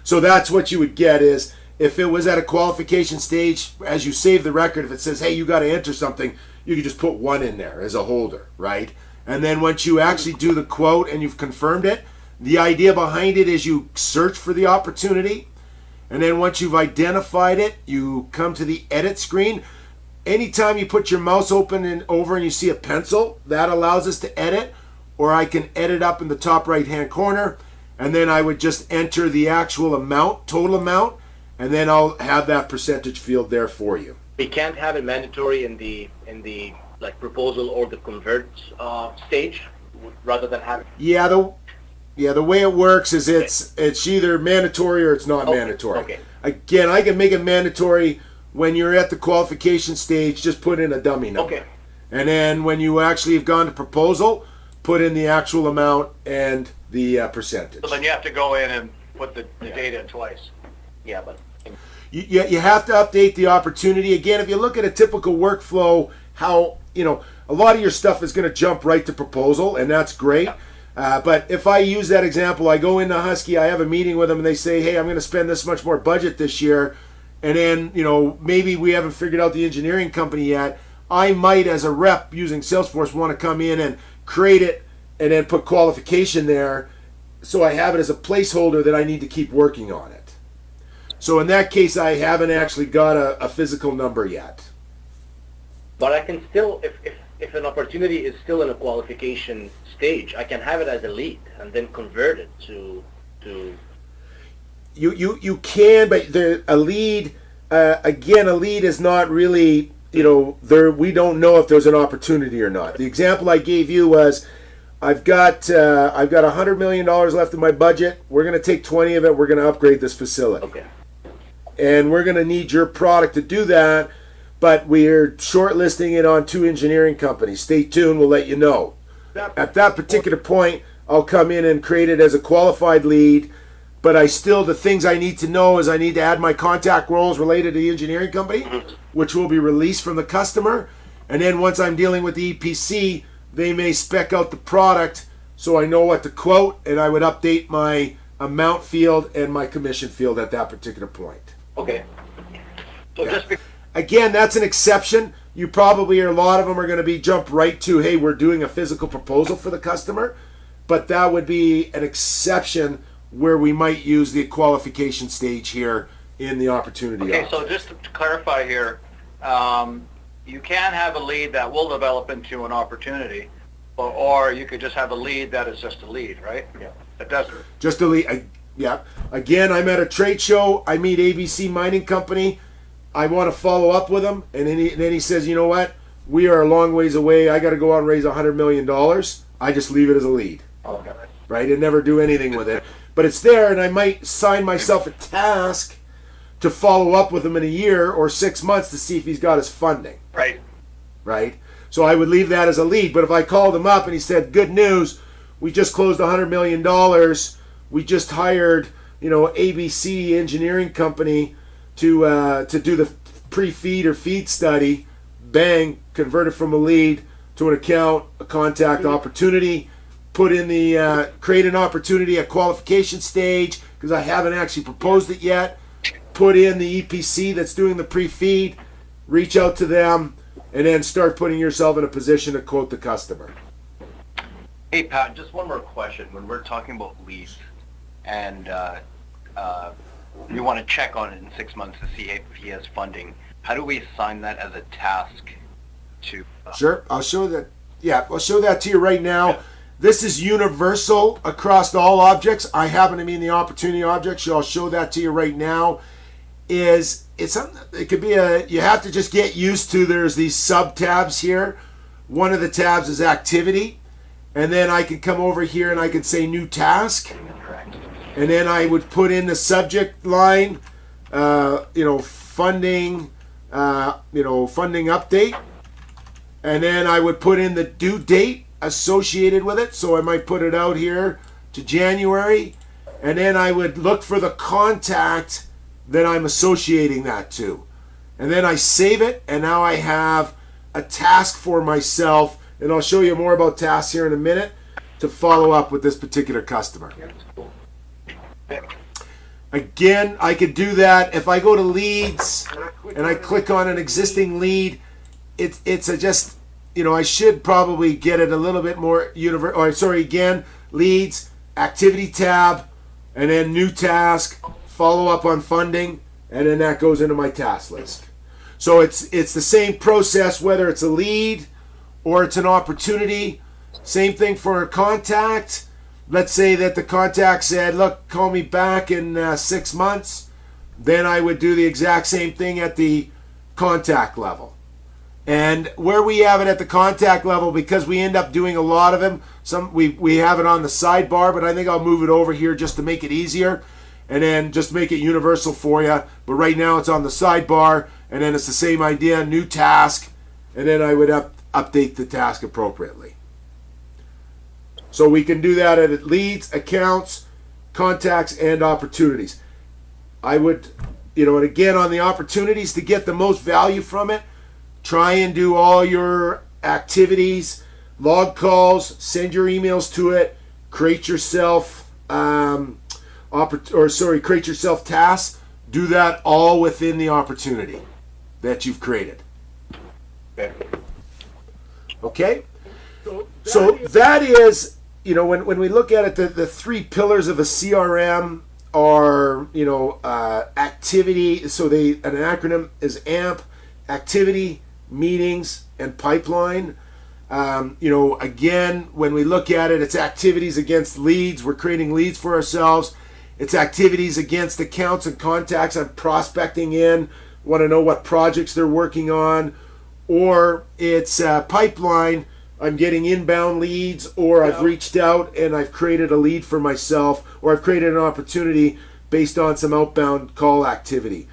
so that's what you would get is if it was at a qualification stage, as you save the record, if it says, hey, you got to enter something, you could just put 1 in there as a holder, right? And then once you actually do the quote and you've confirmed it, the idea behind it is you search for the opportunity, and then once you've identified it, you come to the edit screen. Anytime you put your mouse open and over and you see a pencil, that allows us to edit, or I can edit up in the top right hand corner, and then I would just enter the actual amount, total amount, and then I'll have that percentage field there for you. We can't have it mandatory in the proposal or the convert stage, rather than have. Yeah, the way it works is it's either mandatory or it's not mandatory. Okay. Again, I can make it mandatory when you're at the qualification stage. Just put in a dummy number. Okay. And then when you actually have gone to proposal, put in the actual amount and the percentage. So then you have to go in and put the data in twice. Yeah, but. You have to update the opportunity. Again, if you look at a typical workflow, how, a lot of your stuff is going to jump right to proposal, and that's great. But if I use that example, I go into Husky, I have a meeting with them, and they say, hey, I'm going to spend this much more budget this year. And then, maybe we haven't figured out the engineering company yet. I might, as a rep using Salesforce, want to come in and create it and then put qualification there. So I have it as a placeholder that I need to keep working on it. So in that case, I haven't actually got a physical number yet. But I can still, if an opportunity is still in a qualification stage, I can have it as a lead and then convert it to. You can, but a lead, again, a lead is not really, we don't know if there's an opportunity or not. The example I gave you was, I've got $100 million left in my budget. We're going to take 20 of it. We're going to upgrade this facility. Okay. And we're going to need your product to do that, but we're shortlisting it on 2 engineering companies. Stay tuned. We'll let you know. At that particular point, I'll come in and create it as a qualified lead, but the things I need to know is I need to add my contact roles related to the engineering company, which will be released from the customer. And then once I'm dealing with the EPC, they may spec out the product so I know what to quote, and I would update my amount field and my commission field at that particular point. Okay. So Again, that's an exception. You probably, a lot of them are going to be jump right to, hey, we're doing a physical proposal for the customer. But that would be an exception where we might use the qualification stage here in the opportunity. Okay, so just to clarify here, you can have a lead that will develop into an opportunity, or you could just have a lead that is just a lead, right? Yeah. That doesn't. Just a lead. Yeah. Again, I'm at a trade show. I meet ABC Mining Company. I want to follow up with him. And then he says, you know what? We are a long ways away. I got to go out and raise $100 million. I just leave it as a lead. Okay. Right? And never do anything with it. But it's there, and I might sign myself a task to follow up with him in a year or 6 months to see if he's got his funding. Right. Right? So I would leave that as a lead. But if I called him up and he said, good news, we just closed $100 million. We just hired, ABC Engineering Company to do the pre-feed or feed study. Bang, converted from a lead to an account, a contact opportunity. Put in the create an opportunity at qualification stage because I haven't actually proposed it yet. Put in the EPC that's doing the pre-feed. Reach out to them, and then start putting yourself in a position to quote the customer. Hey, Pat, just one more question. When we're talking about leads and we want to check on it in 6 months to see if he has funding, how do we assign that as a task to... Sure, I'll show that. Yeah, I'll show that to you right now. Yeah. This is universal across all objects. I happen to be in the opportunity object, so I'll show that to you right now. It could be you have to just get used to, there's these sub tabs here. One of the tabs is activity, and then I can come over here and I can say new task, and then I would put in the subject line, funding, funding update, and then I would put in the due date associated with it. So I might put it out here to January, and then I would look for the contact that I'm associating that to, and then I save it, and now I have a task for myself, and I'll show you more about tasks here in a minute to follow up with this particular customer. Again, I could do that if I go to leads and I click on an existing lead. I should probably get it a little bit more again, leads, activity tab, and then new task, follow up on funding, and then that goes into my task list. So it's the same process whether it's a lead or it's an opportunity. Same thing for a contact. Let's say that the contact said, look, call me back in 6 months. Then I would do the exact same thing at the contact level. And where we have it at the contact level, because we end up doing a lot of them, we have it on the sidebar, but I think I'll move it over here just to make it easier, and then just make it universal for you. But right now it's on the sidebar, and then it's the same idea, new task, and then I would update the task appropriately. So we can do that at leads, accounts, contacts, and opportunities. I would, and again, on the opportunities, to get the most value from it, try and do all your activities, log calls, send your emails to it, create yourself create yourself tasks. Do that all within the opportunity that you've created. Okay? So that is, when we look at it, the three pillars of a CRM are, activity. So an acronym is AMP, activity, meetings, and pipeline. Again, when we look at it, it's activities against leads. We're creating leads for ourselves. It's activities against accounts and contacts I'm prospecting in, want to know what projects they're working on. Or it's pipeline, I'm getting inbound leads, or I've reached out and I've created a lead for myself, or I've created an opportunity based on some outbound call activity.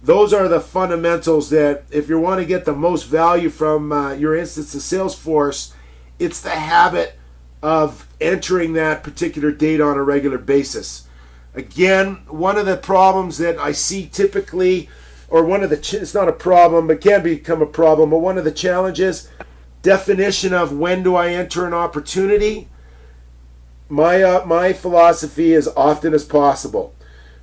Those are the fundamentals that if you want to get the most value from your instance of Salesforce, it's the habit of entering that particular data on a regular basis. Again, one of the problems that I see typically, or it's not a problem, but can become a problem, but one of the challenges, definition of when do I enter an opportunity. My philosophy is often as possible.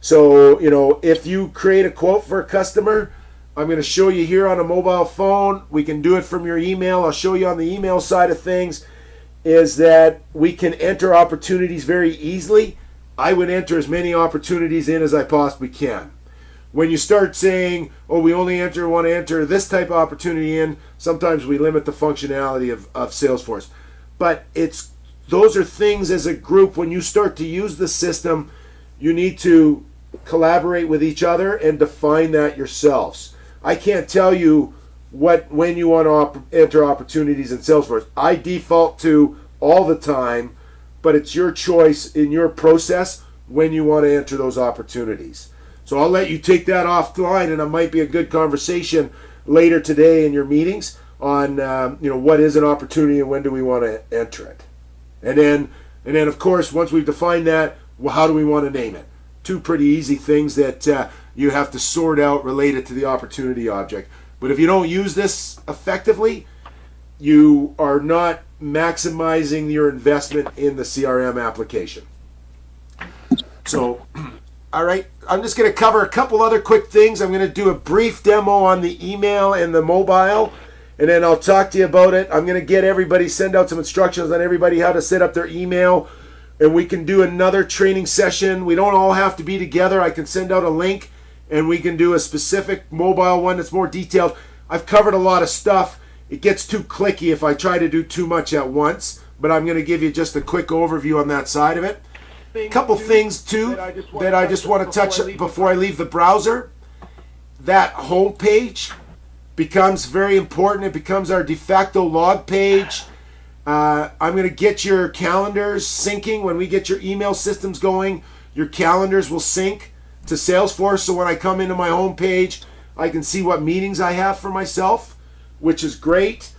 So, if you create a quote for a customer, I'm going to show you here on a mobile phone. We can do it from your email. I'll show you on the email side of things, is that we can enter opportunities very easily. I would enter as many opportunities in as I possibly can. When you start saying, we only want to enter this type of opportunity in, sometimes we limit the functionality of Salesforce. But those are things as a group, when you start to use the system, you need to collaborate with each other and define that yourselves. I can't tell you when you want to enter opportunities in Salesforce. I default to all the time, but it's your choice in your process when you want to enter those opportunities. So I'll let you take that offline, and it might be a good conversation later today in your meetings on what is an opportunity and when do we want to enter it. And then of course, once we've defined that, how do we want to name it? Two pretty easy things that you have to sort out related to the opportunity object. But if you don't use this effectively, you are not maximizing your investment in the CRM application. So, all right, I'm just going to cover a couple other quick things. I'm going to do a brief demo on the email and the mobile, and then I'll talk to you about it. I'm going to send out some instructions on everybody how to set up their email, and we can do another training session. We don't all have to be together. I can send out a link, and we can do a specific mobile one that's more detailed. I've covered a lot of stuff. It gets too clicky if I try to do too much at once, but I'm going to give you just a quick overview on that side of it. A couple things too that I just want to touch before I leave the browser. That home page becomes very important. It becomes our de facto log page. I'm going to get your calendars syncing. When we get your email systems going, your calendars will sync to Salesforce. So when I come into my home page, I can see what meetings I have for myself, which is great.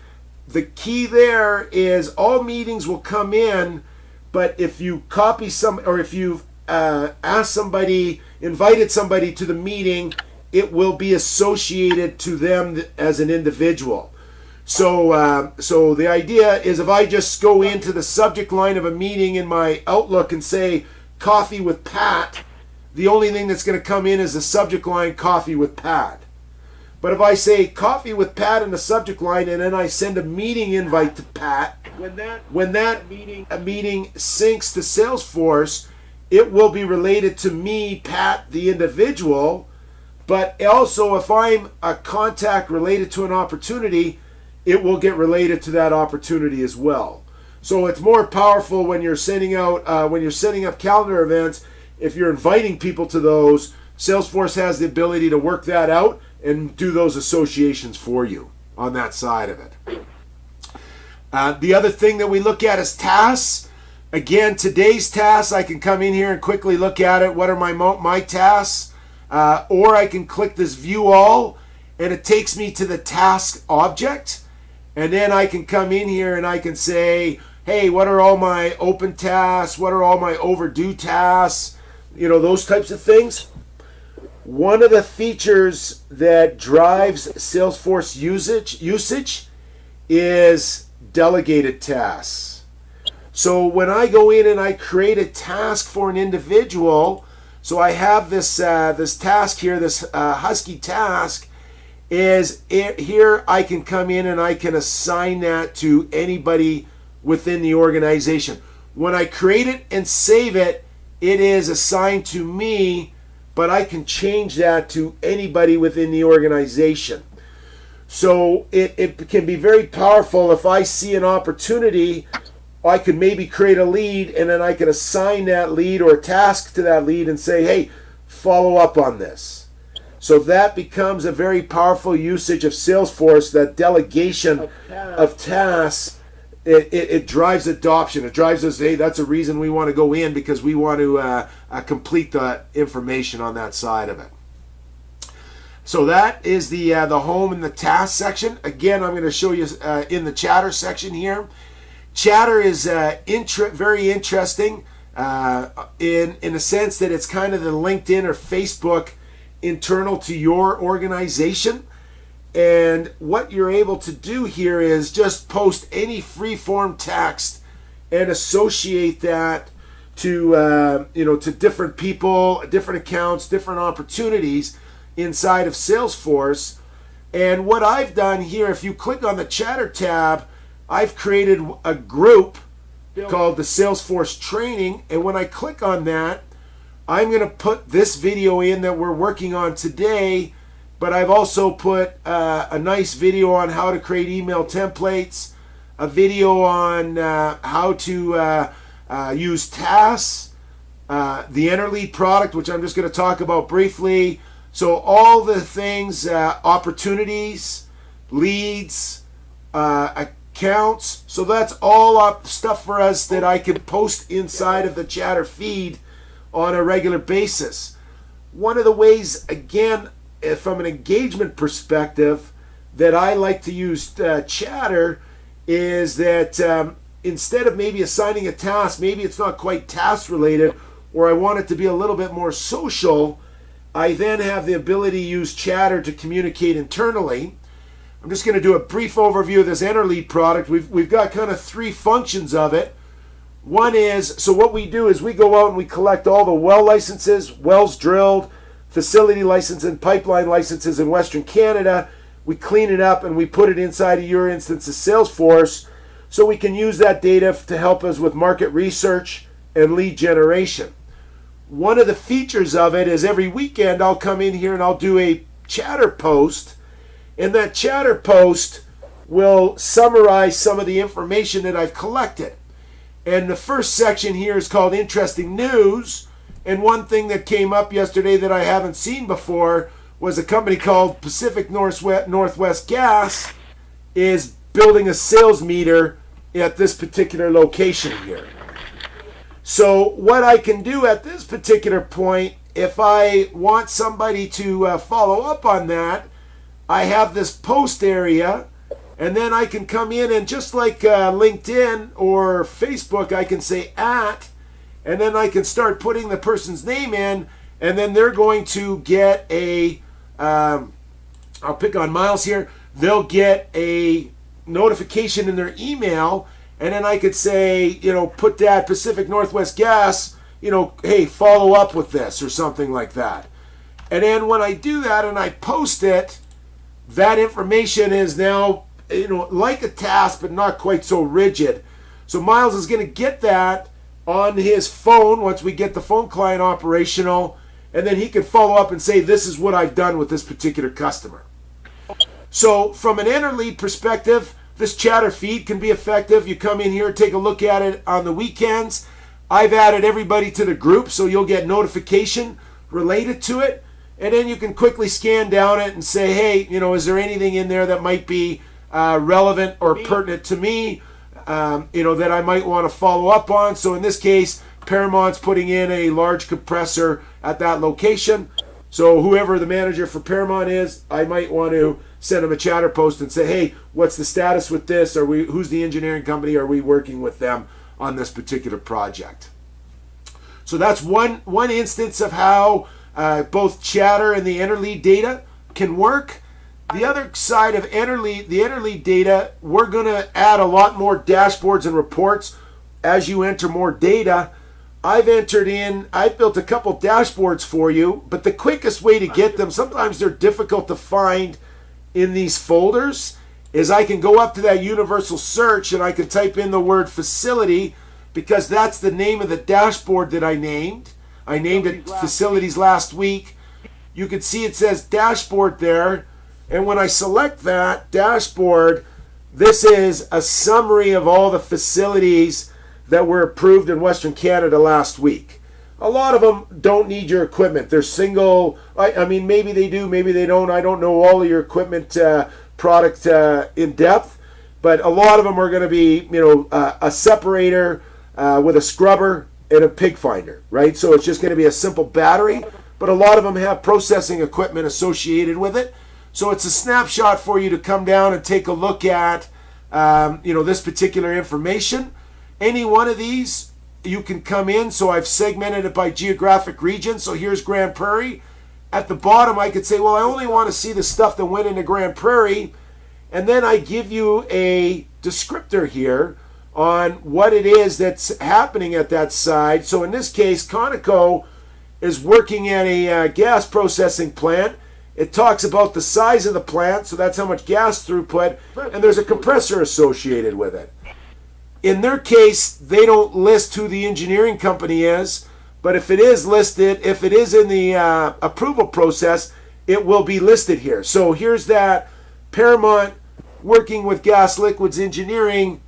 The key there is all meetings will come in, but if you copy or if you've invited somebody to the meeting, it will be associated to them as an individual. So the idea is if I just go into the subject line of a meeting in my Outlook and say coffee with Pat, the only thing that's going to come in is the subject line coffee with Pat. But if I say coffee with Pat in the subject line and then I send a meeting invite to Pat, when that meeting syncs to Salesforce, it will be related to me, Pat, the individual. But also if I'm a contact related to an opportunity, it will get related to that opportunity as well. So it's more powerful when you're sending out when you're setting up calendar events. If you're inviting people to those, Salesforce has the ability to work that out and do those associations for you on that side of it. The other thing that we look at is tasks. Again, today's tasks, I can come in here and quickly look at it. What are my tasks? Or I can click this view all, and it takes me to the task object. And then I can come in here and I can say, hey, what are all my open tasks? What are all my overdue tasks? Those types of things. One of the features that drives Salesforce usage is delegated tasks. So when I go in and I create a task for an individual, so I have this this task here, this Husky task, here I can come in and I can assign that to anybody within the organization. When I create it and save it, it is assigned to me, but I can change that to anybody within the organization. So it can be very powerful. If I see an opportunity, I could maybe create a lead, and then I can assign that lead or a task to that lead and say, hey, follow up on this. So that becomes a very powerful usage of Salesforce, that delegation of tasks. It drives adoption. It drives us, hey, that's a reason we want to go in, because we want to complete the information on that side of it. So that is the home and the task section. Again, I'm going to show you in the chatter section here. Chatter is very interesting in a sense that it's kind of the LinkedIn or Facebook internal to your organization. And what you're able to do here is just post any free-form text and associate that to to different people, different accounts, different opportunities inside of Salesforce. And what I've done here, if you click on the Chatter tab, I've created a group called the Salesforce Training, and when I click on that, I'm going to put this video in that we're working on today, but I've also put a nice video on how to create email templates, a video on how to use tasks, the EnterLead product, which I'm just going to talk about briefly. So all the things, opportunities, leads, accounts. So that's all stuff for us that I can post inside of the Chatter feed on a regular basis. One of the ways, again, from an engagement perspective, that I like to use Chatter is that instead of maybe assigning a task, maybe it's not quite task related, or I want it to be a little bit more social, I then have the ability to use Chatter to communicate internally. I'm just going to do a brief overview of this EnterLead product. We've got kind of three functions of it. One is, so what we do is we go out and we collect all the well licenses, wells drilled, facility license and pipeline licenses in Western Canada. We clean it up and we put it inside of your instance of Salesforce, so we can use that data to help us with market research and lead generation. One of the features of it is every weekend I'll come in here and I'll do a Chatter post, and that Chatter post will summarize some of the information that I've collected. And the first section here is called Interesting News. And one thing that came up yesterday that I haven't seen before was a company called Pacific Northwest Gas is building a sales meter at this particular location here. So what I can do at this particular point, if I want somebody to follow up on that, I have this post area, and then I can come in and just like LinkedIn or Facebook, I can say @ and then I can start putting the person's name in, and then they're going to get a, I'll pick on Miles here, they'll get a notification in their email, and then I could say, put that Pacific Northwest Gas, hey, follow up with this or something like that. And then when I do that and I post it, that information is now, like a task, but not quite so rigid. So Miles is going to get that on his phone once we get the phone client operational, and then he can follow up and say, this is what I've done with this particular customer. So from an EnterLead perspective, this Chatter feed can be effective. You come in here, take a look at it on the weekends. I've added everybody to the group, so you'll get notification related to it. And then you can quickly scan down it and say, hey, is there anything in there that might be relevant or pertinent to me, that I might want to follow up on. So in this case, Paramount's putting in a large compressor at that location. So whoever the manager for Paramount is, I might want to send them a Chatter post and say, hey, what's the status with this? Who's the engineering company? Are we working with them on this particular project? So that's one instance of how both Chatter and the EnterLead data can work. The other side of the EnterLead data, we're going to add a lot more dashboards and reports as you enter more data, I've built a couple dashboards for you, but the quickest way to get them, sometimes they're difficult to find in these folders, is I can go up to that universal search and I can type in the word facility, because that's the name of the dashboard that I named. I named it facilities last week. You can see it says dashboard there. And when I select that dashboard, this is a summary of all the facilities that were approved in Western Canada last week. A lot of them don't need your equipment. They're single. I mean, maybe they do, maybe they don't. I don't know all of your equipment product in depth, but a lot of them are going to be, a separator with a scrubber and a pig finder, right? So it's just going to be a simple battery, but a lot of them have processing equipment associated with it. So it's a snapshot for you to come down and take a look at, this particular information. Any one of these, you can come in. So I've segmented it by geographic region. So here's Grand Prairie. At the bottom, I could say, well, I only want to see the stuff that went into Grand Prairie. And then I give you a descriptor here on what it is that's happening at that side. So in this case, Conoco is working at a gas processing plant. It talks about the size of the plant, so that's how much gas throughput, and there's a compressor associated with it. In their case, they don't list who the engineering company is, but if it is listed, if it is in the approval process, it will be listed here. So here's that Paramount working with Gas Liquids Engineering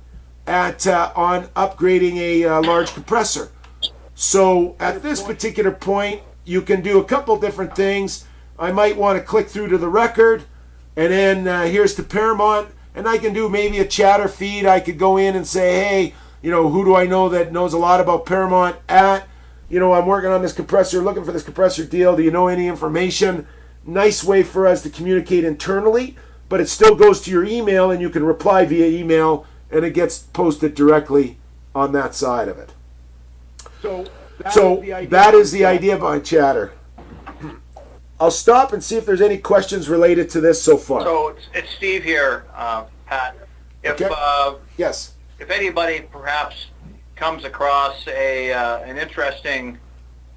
on upgrading a large compressor. So at this particular point, you can do a couple different things. I might want to click through to the record, and then here's to Paramount, and I can do maybe a chatter feed. I could go in and say, hey, who do I know that knows a lot about Paramount I'm working on this compressor, looking for this compressor deal. Do you know any information? Nice way for us to communicate internally, but it still goes to your email, and you can reply via email, and it gets posted directly on that side of it. So that is the idea behind chatter. I'll stop and see if there's any questions related to this so far. So it's Steve here, Pat. Yes. If anybody perhaps comes across an interesting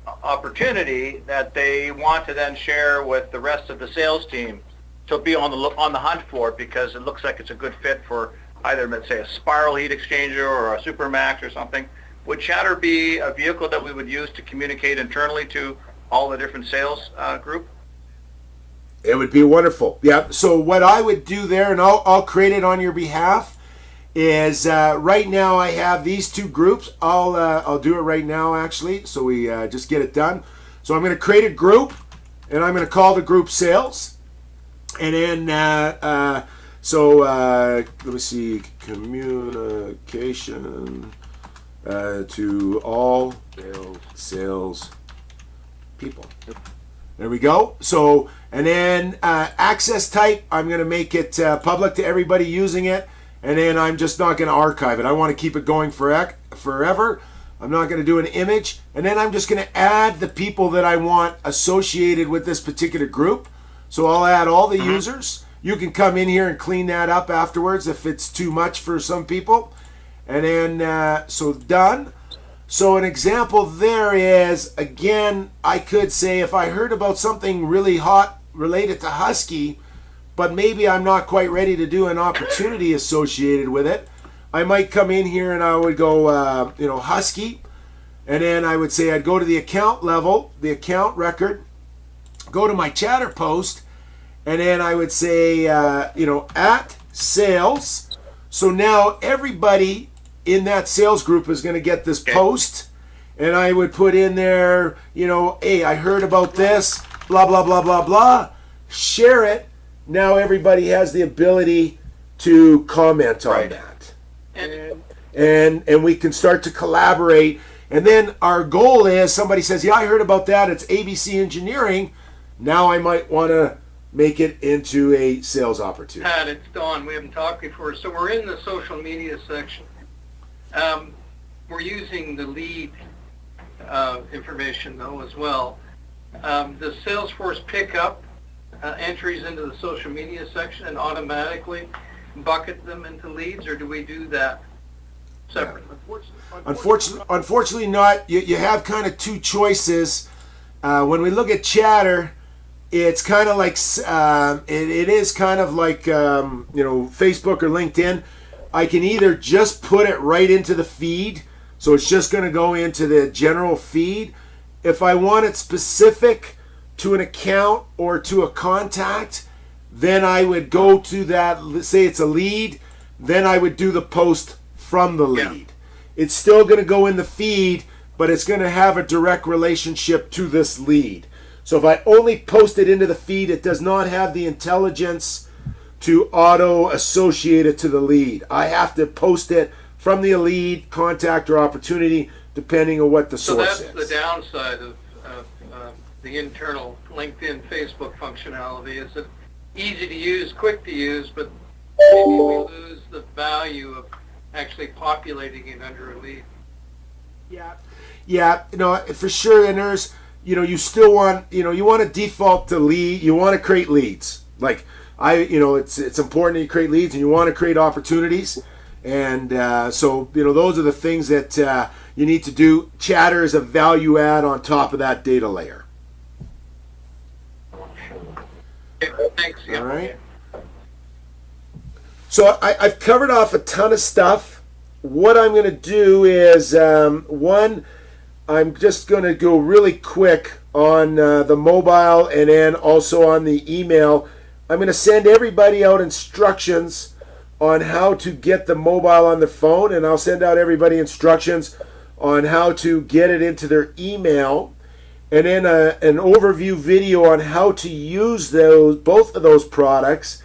opportunity that they want to then share with the rest of the sales team, to be on the hunt for it, because it looks like it's a good fit for either, let's say, a spiral heat exchanger or a Supermax or something, would chatter be a vehicle that we would use to communicate internally to all the different sales group? It would be wonderful. Yeah. So what I would do there, and I'll create it on your behalf, is right now I have these two groups. I'll do it right now, actually, so we just get it done. So I'm going to create a group, and I'm going to call the group sales, and then let me see, communication to all sales people. There we go. So, and then access type, I'm going to make it public to everybody using it, and then I'm just not going to archive it. I want to keep it going forever. I'm not going to do an image, and then I'm just going to add the people that I want associated with this particular group. So I'll add all the users. You can come in here and clean that up afterwards if it's too much for some people. And then, so done. So an example there is, again, I could say if I heard about something really hot related to Husky, but maybe I'm not quite ready to do an opportunity associated with it, I might come in here and I would go, Husky, and then I would say I'd go to the account level, the account record, go to my chatter post, and then I would say, at sales. So now everybody in that sales group is going to get this post, and I would put in there, hey, I heard about this, blah, blah, blah, blah, blah, share it. Now everybody has the ability to comment on that. And we can start to collaborate. And then our goal is, somebody says, yeah, I heard about that, it's ABC Engineering. Now I might want to make it into a sales opportunity. Pat, it's Don. We haven't talked before. So we're in the social media section. We're using the lead information, though, as well. Does Salesforce pick up entries into the social media section and automatically bucket them into leads, or do we do that separate. Unfortunately not. You have kind of two choices. When we look at chatter, it's kind of like it is kind of like Facebook or LinkedIn. I can either just put it right into the feed, so it's just going to go into the general feed. If I want it specific to an account or to a contact, then I would go to that. Let's say it's a lead, then I would do the post from the lead. It's still going to go in the feed, but it's going to have a direct relationship to this lead. So if I only post it into the feed, it does not have the intelligence to auto associate it to the lead. I have to post it from the lead, contact, or opportunity, depending on what the source is. So that's the downside of the internal LinkedIn, Facebook functionality. Is it easy to use, quick to use, but maybe we lose the value of actually populating it under a lead. Yeah, for sure. And there's, you still want, you want to default to lead. You want to create leads. Like it's important that you create leads, and you want to create opportunities. And so those are the things that you need to do. Chatter is a value add on top of that data layer. Thanks. Yeah. All right. So I've covered off a ton of stuff. What I'm going to do is, I'm just going to go really quick on the mobile and then also on the email. I'm going to send everybody out instructions on how to get the mobile on the phone, and I'll send out everybody instructions on how to get it into their email, and then an overview video on how to use both of those products.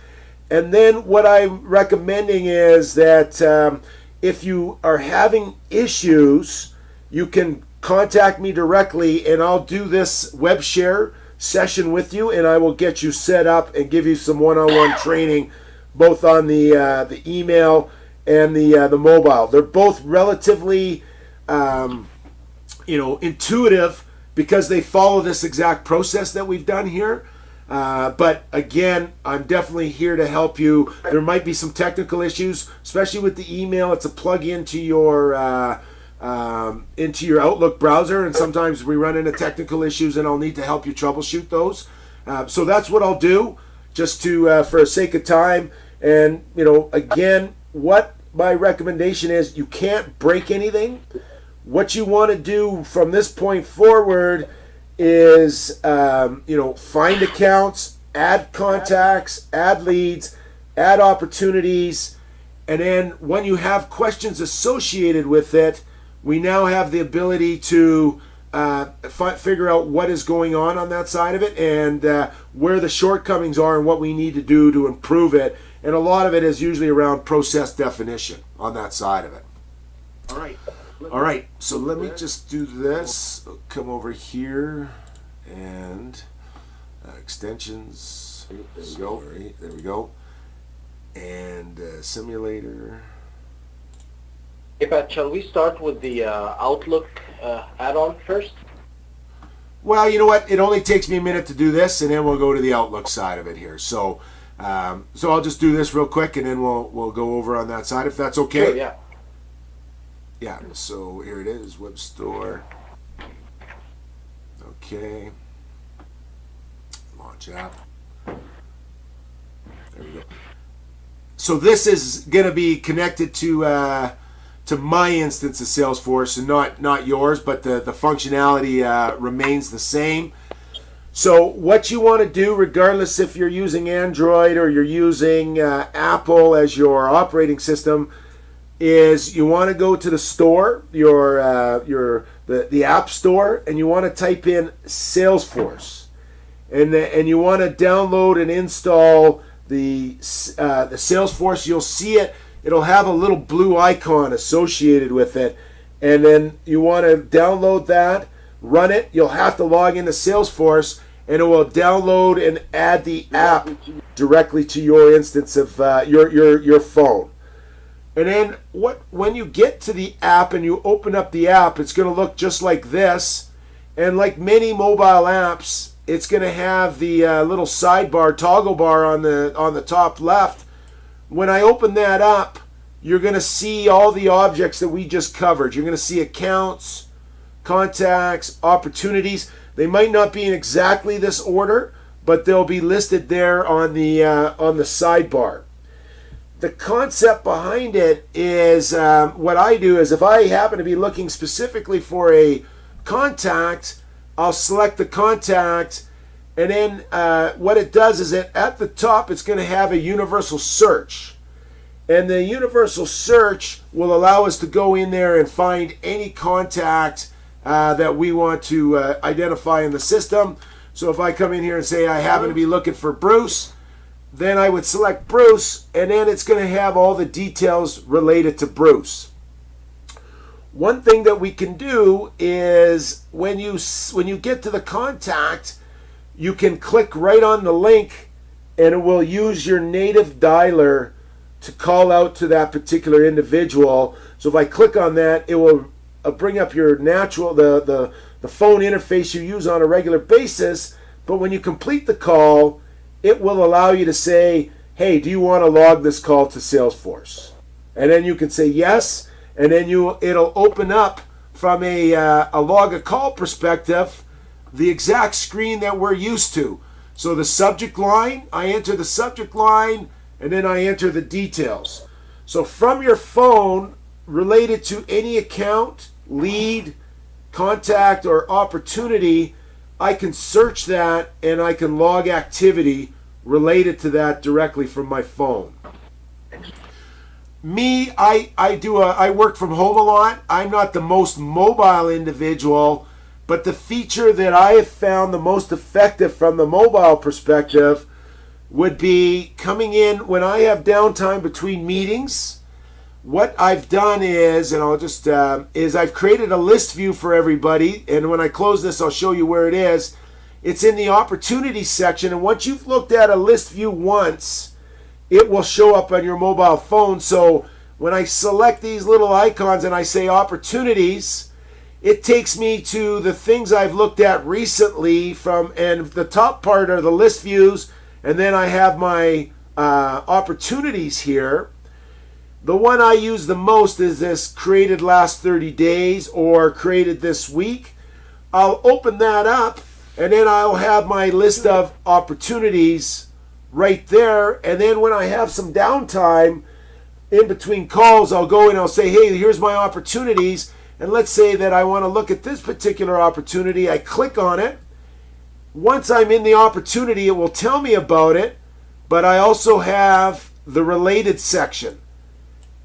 And then what I'm recommending is that if you are having issues, you can contact me directly, and I'll do this web share session with you, and I will get you set up and give you some one-on-one training, both on the email and the mobile. They're both relatively intuitive, because they follow this exact process that we've done here. But again, I'm definitely here to help you. There might be some technical issues, especially with the email. It's a plug into your Outlook browser, and sometimes we run into technical issues, and I'll need to help you troubleshoot those. So that's what I'll do, just to for sake of time. And again, what my recommendation is, you can't break anything. What you want to do from this point forward is, find accounts, add contacts, add leads, add opportunities, and then when you have questions associated with it, we now have the ability to figure out what is going on that side of it, and where the shortcomings are and what we need to do to improve it. And a lot of it is usually around process definition on that side of it. All right, so let me just do this. Come over here and extensions. There we go. There we go. And simulator. Hey Pat, shall we start with the Outlook add-on first? Well, you know what? It only takes me a minute to do this, and then we'll go to the Outlook side of it here. So, so I'll just do this real quick, and then we'll go over on that side if that's okay. Sure, yeah. Yeah, so here it is, web store. Okay. Launch app. There we go. So this is going to be connected to my instance of Salesforce, and not yours, but the functionality remains the same. So what you want to do, regardless if you're using Android or you're using Apple as your operating system, is you want to go to the store, the app store, and you want to type in Salesforce, and you want to download and install the Salesforce. You'll see it. It'll have a little blue icon associated with it, and then you want to download that, run it. You'll have to log into Salesforce, and it will download and add the app directly to your instance of your phone. And then when you get to the app and you open up the app, it's going to look just like this. And like many mobile apps, it's going to have the little sidebar, toggle bar on the top left. When I open that up, you're going to see all the objects that we just covered. You're going to see accounts, contacts, opportunities. They might not be in exactly this order, but they'll be listed there on the sidebar. The concept behind it is what I do is if I happen to be looking specifically for a contact, I'll select the contact, and then what it does is that at the top it's going to have a universal search. And the universal search will allow us to go in there and find any contact that we want to identify in the system. So if I come in here and say I happen to be looking for Bruce, then I would select Bruce, and then it's going to have all the details related to Bruce. One thing that we can do is when you get to the contact, you can click right on the link, and it will use your native dialer to call out to that particular individual. So if I click on that, it will bring up your natural the phone interface you use on a regular basis. But when you complete the call, it will allow you to say, hey, do you want to log this call to Salesforce? And then you can say yes, and then it'll open up from a log a call perspective the exact screen that we're used to. So the subject line, I enter the subject line, and then I enter the details. So from your phone, related to any account, lead, contact, or opportunity, I can search that and I can log activity related to that directly from my phone. Me, I work from home a lot. I'm not the most mobile individual, but the feature that I have found the most effective from the mobile perspective would be coming in when I have downtime between meetings. What I've done is, and I'll just, is I've created a list view for everybody, and when I close this, I'll show you where it is. It's in the opportunities section, and once you've looked at a list view once, it will show up on your mobile phone. So when I select these little icons and I say opportunities, it takes me to the things I've looked at recently and the top part are the list views, and then I have my opportunities here. The one I use the most is this created last 30 days or created this week. I'll open that up, and then I'll have my list of opportunities right there. And then when I have some downtime in between calls, I'll go and I'll say, hey, here's my opportunities. And let's say that I want to look at this particular opportunity. I click on it. Once I'm in the opportunity, it will tell me about it, but I also have the related section.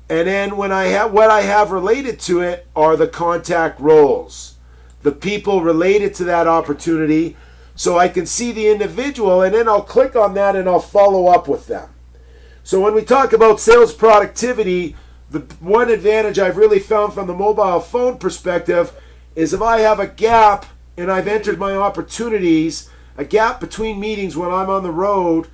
And then when what I have related to it are the contact roles, the people related to that opportunity, so I can see the individual, and then I'll click on that and I'll follow up with them. So when we talk about sales productivity, the one advantage I've really found from the mobile phone perspective is if I have a gap and I've entered my opportunities, a gap between meetings when I'm on the road,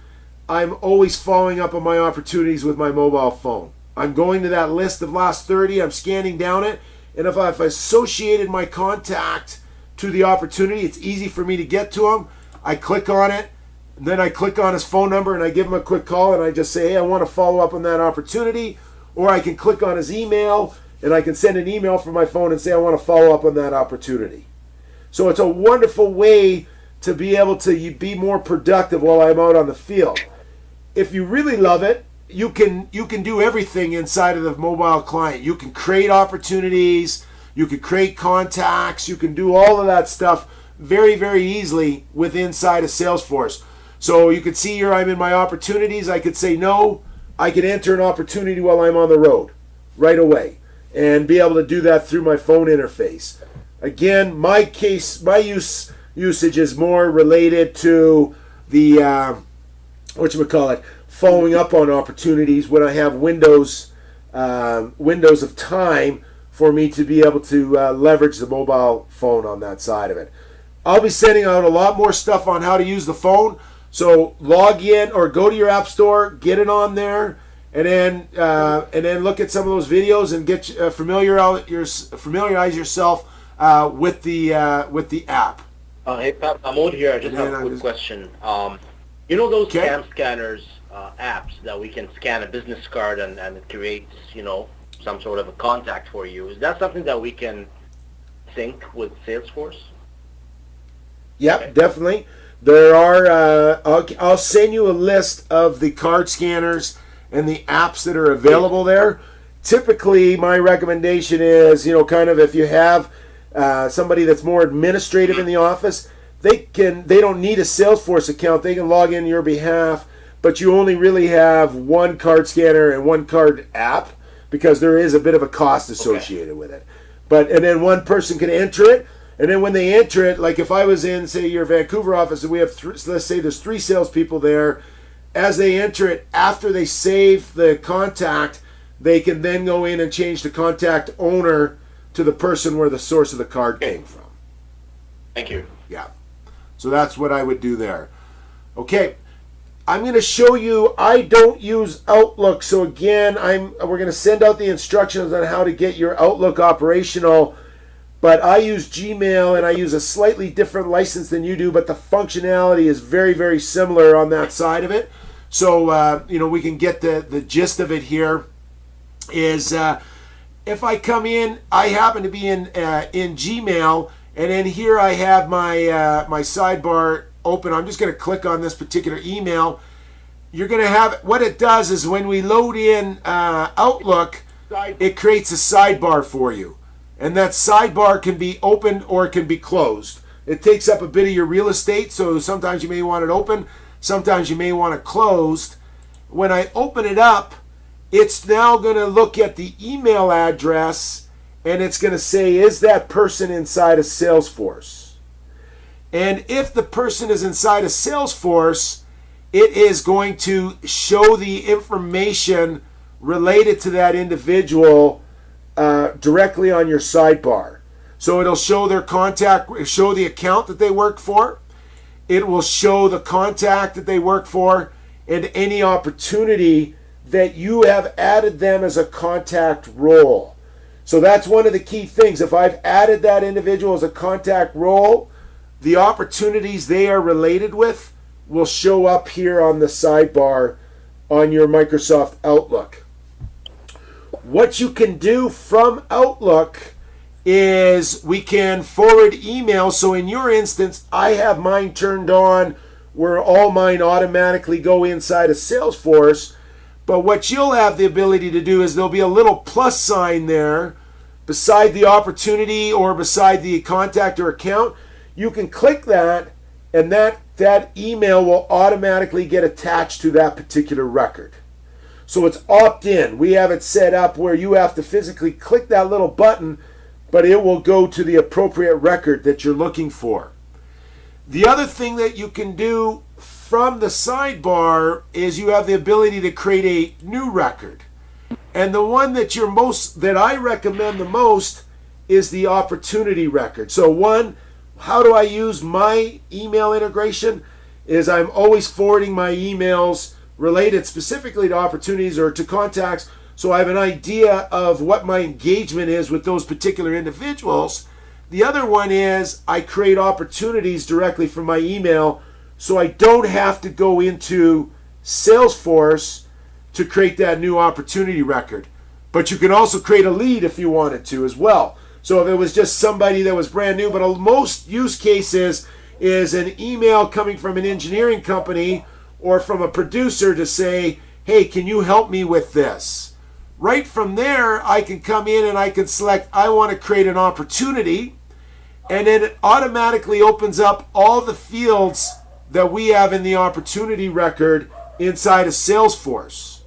I'm always following up on my opportunities with my mobile phone. I'm going to that list of last 30, I'm scanning down it, and if I've associated my contact to the opportunity, it's easy for me to get to him. I click on it, and then I click on his phone number and I give him a quick call and I just say, hey, I want to follow up on that opportunity. Or I can click on his email and I can send an email from my phone and say I want to follow up on that opportunity. So it's a wonderful way to be able to be more productive while I'm out on the field. If you really love it, you can do everything inside of the mobile client. You can create opportunities, you can create contacts, you can do all of that stuff very, very easily with inside of Salesforce. So you can see here I'm in my opportunities. I could say no. I could enter an opportunity while I'm on the road right away and be able to do that through my phone interface. Again, my usage is more related to the following up on opportunities when I have windows of time for me to be able to leverage the mobile phone on that side of it. I'll be sending out a lot more stuff on how to use the phone. So log in or go to your app store, get it on there, and then look at some of those videos and get familiarize yourself with the app. Hey Pat, Mahmoud here. I just have a quick question. You know those Okay. cam scanners apps that we can scan a business card and it creates, some sort of a contact for you. Is that something that we can sync with Salesforce? Yep, Okay. definitely. There are. I'll send you a list of the card scanners and the apps that are available there. Typically, my recommendation is, kind of if you have somebody that's more administrative in the office, they don't need a Salesforce account. They can log in your behalf, but you only really have one card scanner and one card app because there is a bit of a cost associated with it. And then one person can enter it. And then when they enter it, like if I was in, say, your Vancouver office, and we have, let's say there's 3 salespeople there, as they enter it, after they save the contact, they can then go in and change the contact owner to the person where the source of the card came from. Thank you. Yeah. So that's what I would do there. Okay. I'm going to show you, I don't use Outlook. So again, we're going to send out the instructions on how to get your Outlook operational. But I use Gmail, and I use a slightly different license than you do, but the functionality is very, very similar on that side of it. So, we can get the gist of it here. Is if I come in, I happen to be in Gmail, and then here I have my sidebar open. I'm just going to click on this particular email. You're going to have, what it does is when we load in Outlook, it creates a sidebar for you. And that sidebar can be open or it can be closed. It takes up a bit of your real estate, so sometimes you may want it open, sometimes you may want it closed. When I open it up, it's now going to look at the email address and it's going to say, is that person inside of Salesforce? And if the person is inside of Salesforce, it is going to show the information related to that individual directly on your sidebar. So it'll show their contact, show the account that they work for. It will show the contact that they work for and any opportunity that you have added them as a contact role. So that's one of the key things. If I've added that individual as a contact role, the opportunities they are related with will show up here on the sidebar on your Microsoft Outlook. What you can do from Outlook is we can forward email. So in your instance, I have mine turned on where all mine automatically go inside of Salesforce. But what you'll have the ability to do is there'll be a little plus sign there beside the opportunity or beside the contact or account. You can click that and that email will automatically get attached to that particular record. So it's opt-in. We have it set up where you have to physically click that little button, but it will go to the appropriate record that you're looking for. The other thing that you can do from the sidebar is you have the ability to create a new record. And the one that I recommend the most is the opportunity record. So one, how do I use my email integration? Is I'm always forwarding my emails related specifically to opportunities or to contacts, so I have an idea of what my engagement is with those particular individuals. The other one is I create opportunities directly from my email, so I don't have to go into Salesforce to create that new opportunity record. But you can also create a lead if you wanted to as well. So if it was just somebody that was brand new, but most use cases is an email coming from an engineering company or from a producer to say, hey, can you help me with this? Right from there, I can come in and I can select, I want to create an opportunity, and then it automatically opens up all the fields that we have in the opportunity record inside of Salesforce.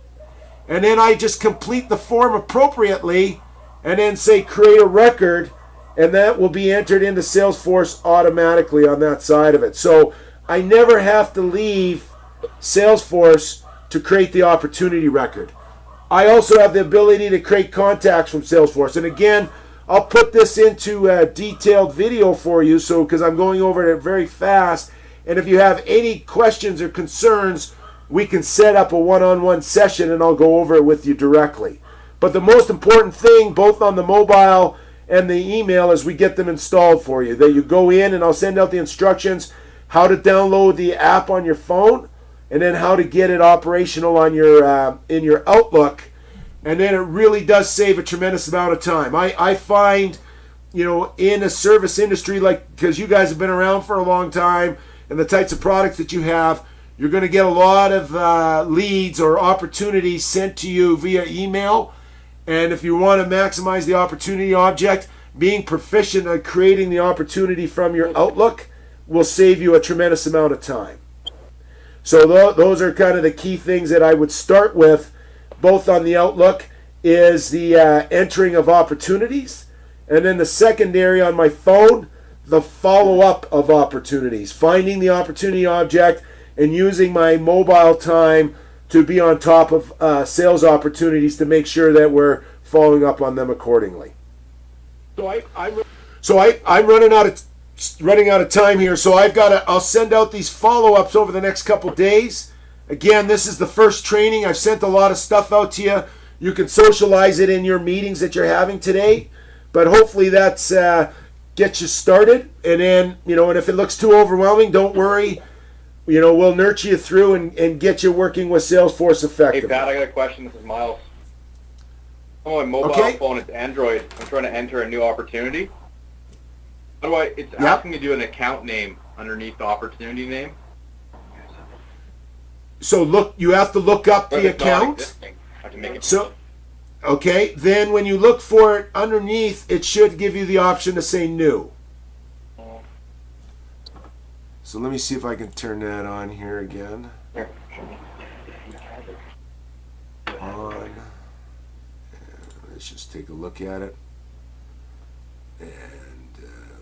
And then I just complete the form appropriately and then say create a record, and that will be entered into Salesforce automatically on that side of it. So I never have to leave Salesforce to create the opportunity record. I also have the ability to create contacts from Salesforce. And again, I'll put this into a detailed video for you, so because I'm going over it very fast. And if you have any questions or concerns, we can set up a one-on-one session and I'll go over it with you directly. But the most important thing, both on the mobile and the email, is we get them installed for you. That you go in and I'll send out the instructions how to download the app on your phone. and then how to get it operational on your in your Outlook. And then it really does save a tremendous amount of time. I find, you know, in a service industry, like, because you guys have been around for a long time and the types of products that you have, you're going to get a lot of leads or opportunities sent to you via email. And if you want to maximize the opportunity object, being proficient at creating the opportunity from your Outlook will save you a tremendous amount of time. So those are kind of the key things that I would start with, both on the Outlook, is the entering of opportunities, and then the secondary on my phone, the follow-up of opportunities, finding the opportunity object and using my mobile time to be on top of sales opportunities to make sure that we're following up on them accordingly. I'm running out of time here, so I'll send out these follow-ups over the next couple days. Again, this is the first training. I've sent a lot of stuff out to you. You can socialize it in your meetings that you're having today, but hopefully that's gets you started. And then, you know, and if it looks too overwhelming, don't worry. You know, we'll nurture you through and get you working with Salesforce effectively. Hey Pat, I got a question. This is Miles. On my mobile phone, it's Android. I'm trying to enter a new opportunity. How do I? It's asking me to do an account name underneath the opportunity name. So look, you have to look up the account. I have to make it. So, okay, then when you look for it underneath, it should give you the option to say new. So let me see if I can turn that on here again. On. And let's just take a look at it. And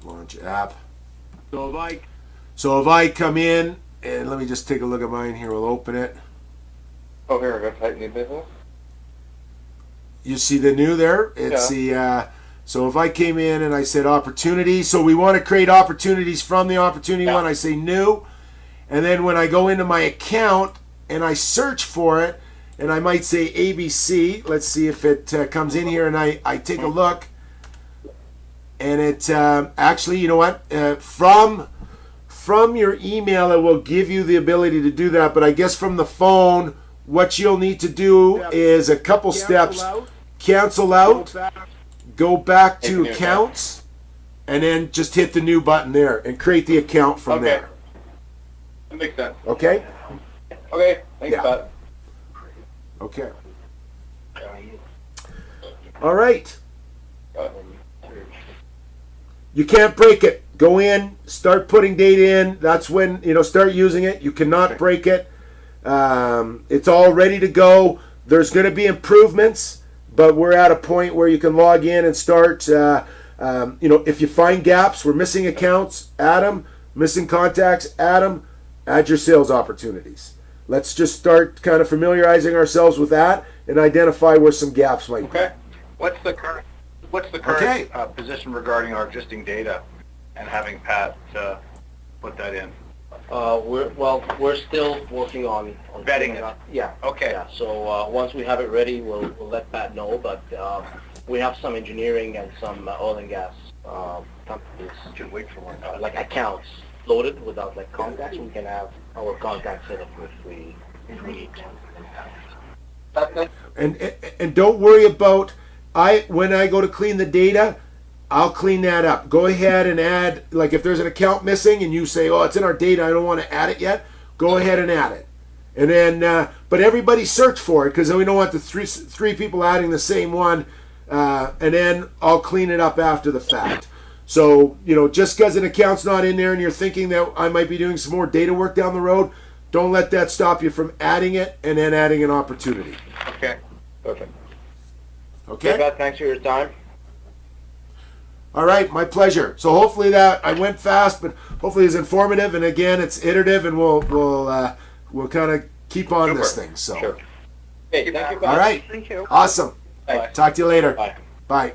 launch app. So if I come in, and let me just take a look at mine here. We'll open it. Oh, here, I got type new business. You see the new there? It's the so if I came in and I said opportunity, so we want to create opportunities from the opportunity one. I say new, and then when I go into my account and I search for it, and I might say ABC. Let's see if it comes in here, and I take a look, and it actually, you know what? From your email, it will give you the ability to do that, but I guess from the phone, what you'll need to do is a couple steps. Cancel out, go back to accounts, and then just hit the new button there and create the account from there. That makes sense. Okay? Okay, thanks, Pat. Okay. All right. You can't break it. Go in, start putting data in. That's when, you know, start using it. You cannot break it. It's all ready to go. There's going to be improvements, but we're at a point where you can log in and start. You know, if you find gaps, we're missing accounts, add them. Missing contacts, add them. Add your sales opportunities. Let's just start kind of familiarizing ourselves with that and identify where some gaps might be. Okay. What's the current position regarding our existing data and having Pat put that in? We're still working on vetting it. Yeah. Okay. Yeah. So once we have it ready, we'll let Pat know. But we have some engineering and some oil and gas companies. Should wait for one. Like accounts loaded without like contacts. We can have our contacts set up if we need. And don't worry about when I go to clean the data, I'll clean that up. Go ahead and add, like if there's an account missing and you say, oh, it's in our data, I don't want to add it yet, go ahead and add it. And then, but everybody search for it because we don't want the three people adding the same one, and then I'll clean it up after the fact. So, you know, just because an account's not in there and you're thinking that I might be doing some more data work down the road, don't let that stop you from adding it and then adding an opportunity. Okay. Perfect. Okay? Pat, thanks for your time. All right, my pleasure. So hopefully that I went fast, but hopefully it's informative. And again, it's iterative, and we'll kind of keep on this thing. So, Sure. Hey, thank you, Pat. all right, Thank you. awesome. Bye. Talk to you later. Bye. Bye.